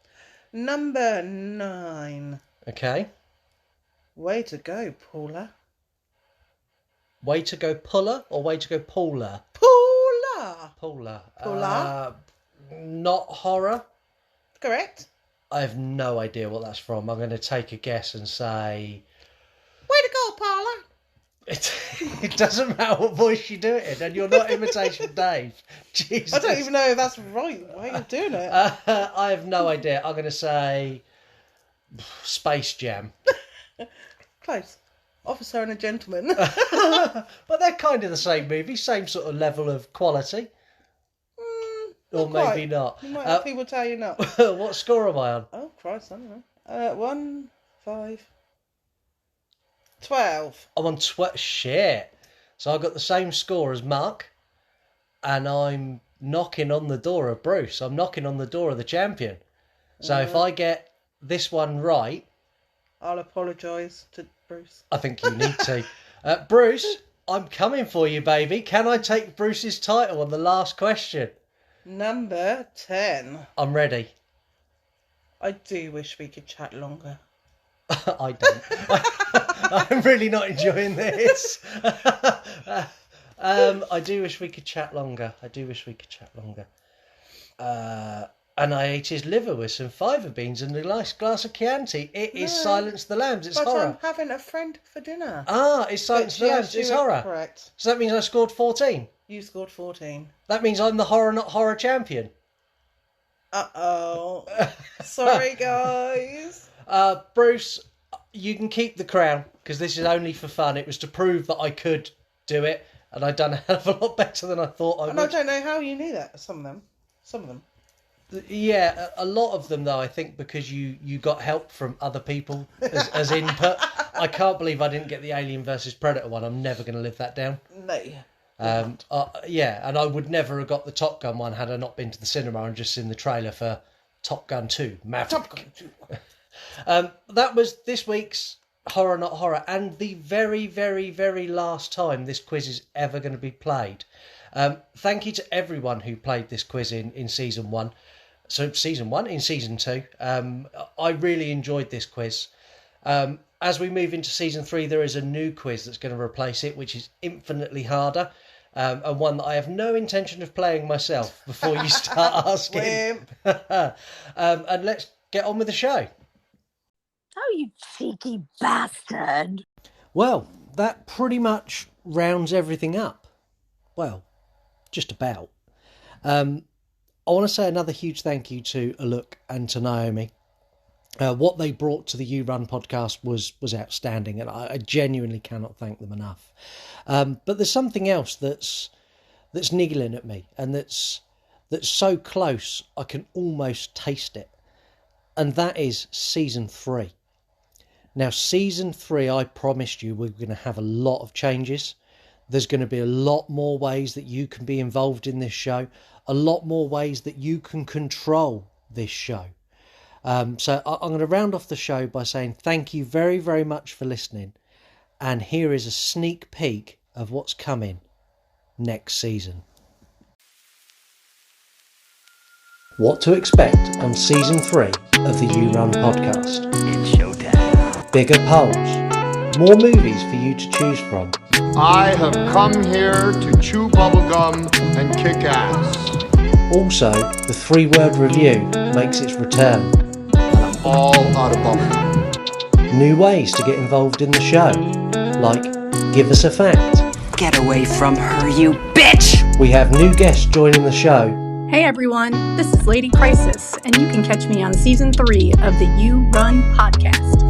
Number 9. Okay. Way to go, Paula. Way to go, Puller, or way to go, Paula? Paula. Paula. Not horror. Correct. I have no idea what that's from. I'm going to take a guess and say... Way to go, Paula. It doesn't matter what voice you do it in, and you're not Imitation Dave. Jesus. I don't even know if that's right way of doing it. I have no idea. I'm going to say Space Jam. Close. Officer and a Gentleman. But they're kind of the same movie, same sort of level of quality. Or maybe not. You might have people tell you not. What score am I on? Oh, Christ, I don't know. 1, 5, 12. I'm on shit. So I've got the same score as Mark, and I'm knocking on the door of Bruce. I'm knocking on the door of the champion. So if I get this one right... I'll apologise to Bruce. I think you need to. Bruce, I'm coming for you, baby. Can I take Bruce's title on the last question? Number 10. I'm ready. I do wish we could chat longer. I don't. I'm really not enjoying this. I do wish we could chat longer. And I ate his liver with some fava beans and a nice glass of Chianti. It is Silence the Lambs. It's horror. I'm having a friend for dinner. It's Silence the Lambs. It's horror. Correct. So that means I scored 14. You scored 14. That means I'm the horror not horror champion. Uh-oh. Sorry, guys. Bruce, you can keep the crown, because this is only for fun. It was to prove that I could do it, and I'd done a hell of a lot better than I thought I would. And I don't know how you knew that. Some of them. Yeah, a lot of them, though, I think because you got help from other people as input. I can't believe I didn't get the Alien versus Predator one. I'm never going to live that down. No. Yeah, and I would never have got the Top Gun one had I not been to the cinema and just seen the trailer for Top Gun 2, Maverick. Top Gun 2. That was this week's Horror Not Horror, and the very, very, very last time this quiz is ever going to be played. Thank you to everyone who played this quiz in Season 1. So Season 1, in Season 2. I really enjoyed this quiz. As we move into Season 3, there is a new quiz that's going to replace it, which is infinitely harder. And one that I have no intention of playing myself before you start asking. And let's get on with the show. Oh, you cheeky bastard. Well, that pretty much rounds everything up. Well, just about. I want to say another huge thank you to Alok and to Naomi. What they brought to the You Run podcast was outstanding, and I genuinely cannot thank them enough. But there's something else that's niggling at me, and that's so close I can almost taste it, and that is Season 3. Now, Season 3, I promised you we're going to have a lot of changes. There's going to be a lot more ways that you can be involved in this show, a lot more ways that you can control this show. So I'm going to round off the show by saying thank you very, very much for listening. And here is a sneak peek of what's coming next season. What to expect on Season 3 of the You Run podcast. It's showtime. Bigger polls. More movies for you to choose from. I have come here to chew bubblegum and kick ass. Also, the 3-word review makes its return. I'm all out of bubblegum. New ways to get involved in the show, like give us a fact. Get away from her, you bitch! We have new guests joining the show, Hey everyone, this is Lady Crisis, and you can catch me on season 3 of the You Run podcast.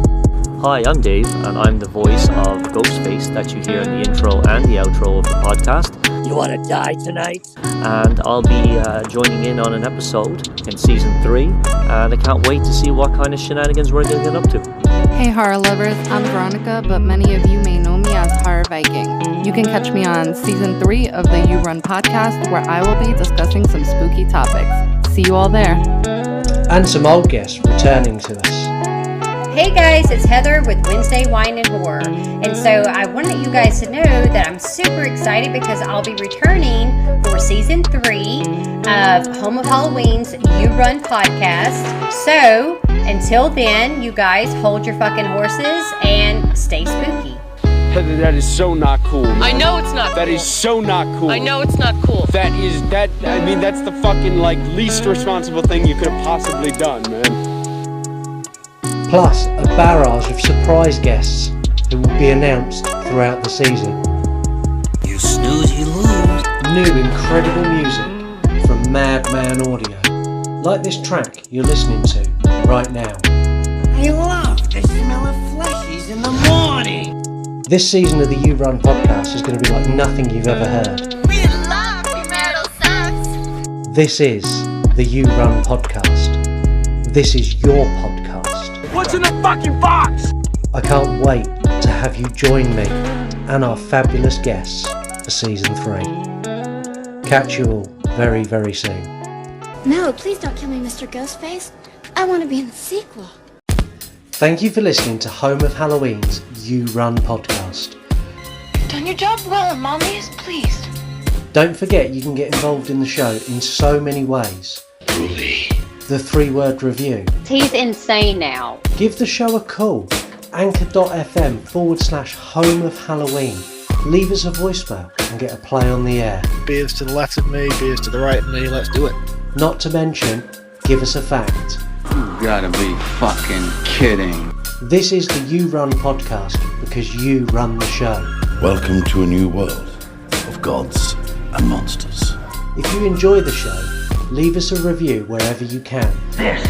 Hi, I'm Dave, and I'm the voice of Ghostface that you hear in the intro and the outro of the podcast. You want to die tonight? And I'll be joining in on an episode in season 3, and I can't wait to see what kind of shenanigans we're going to get up to. Hey horror lovers, I'm Veronica, but many of you may know me as Horror Viking. You can catch me on season 3 of the You Run podcast, where I will be discussing some spooky topics. See you all there. And some old guests returning to us. Hey guys, it's Heather with Wednesday Wine and Horror. And so I wanted you guys to know that I'm super excited because I'll be returning for season 3 of Home of Halloween's You Run podcast. So until then, you guys hold your fucking horses and stay spooky. Heather, that is so not cool, man. I know it's not That cool. is so not cool. I know it's not cool. That's the fucking, least responsible thing you could have possibly done, man. Plus a barrage of surprise guests who will be announced throughout the season. You snooze, you lose. New incredible music from Madman Audio, like this track you're listening to right now. I love the smell of fleshies in the morning. This season of the You Run podcast is going to be like nothing you've ever heard. We love premarital sex. This is the You Run podcast. This is your podcast. What's in the fucking box? I can't wait to have you join me and our fabulous guests for season 3. Catch you all very, very soon. No, please don't kill me, Mr. Ghostface. I want to be in the sequel. Thank you for listening to Home of Halloween's You Run podcast. You've done your job well, and Mommy is pleased. Don't forget you can get involved in the show in so many ways. The 3-word review. He's insane now. Give the show a call. Anchor.fm/Home of Halloween. Leave us a voicemail and get a play on the air. Beers to the left of me, beers to the right of me, let's do it. Not to mention, give us a fact. You gotta be fucking kidding. This is the You Run podcast because you run the show. Welcome to a new world of gods and monsters. If you enjoy the show, leave us a review wherever you can. This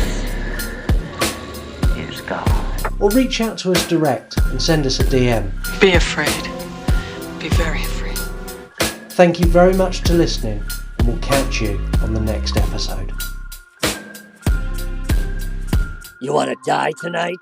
is God. Or reach out to us direct and send us a DM. Be afraid. Be very afraid. Thank you very much for listening, and we'll catch you on the next episode. You want to die tonight?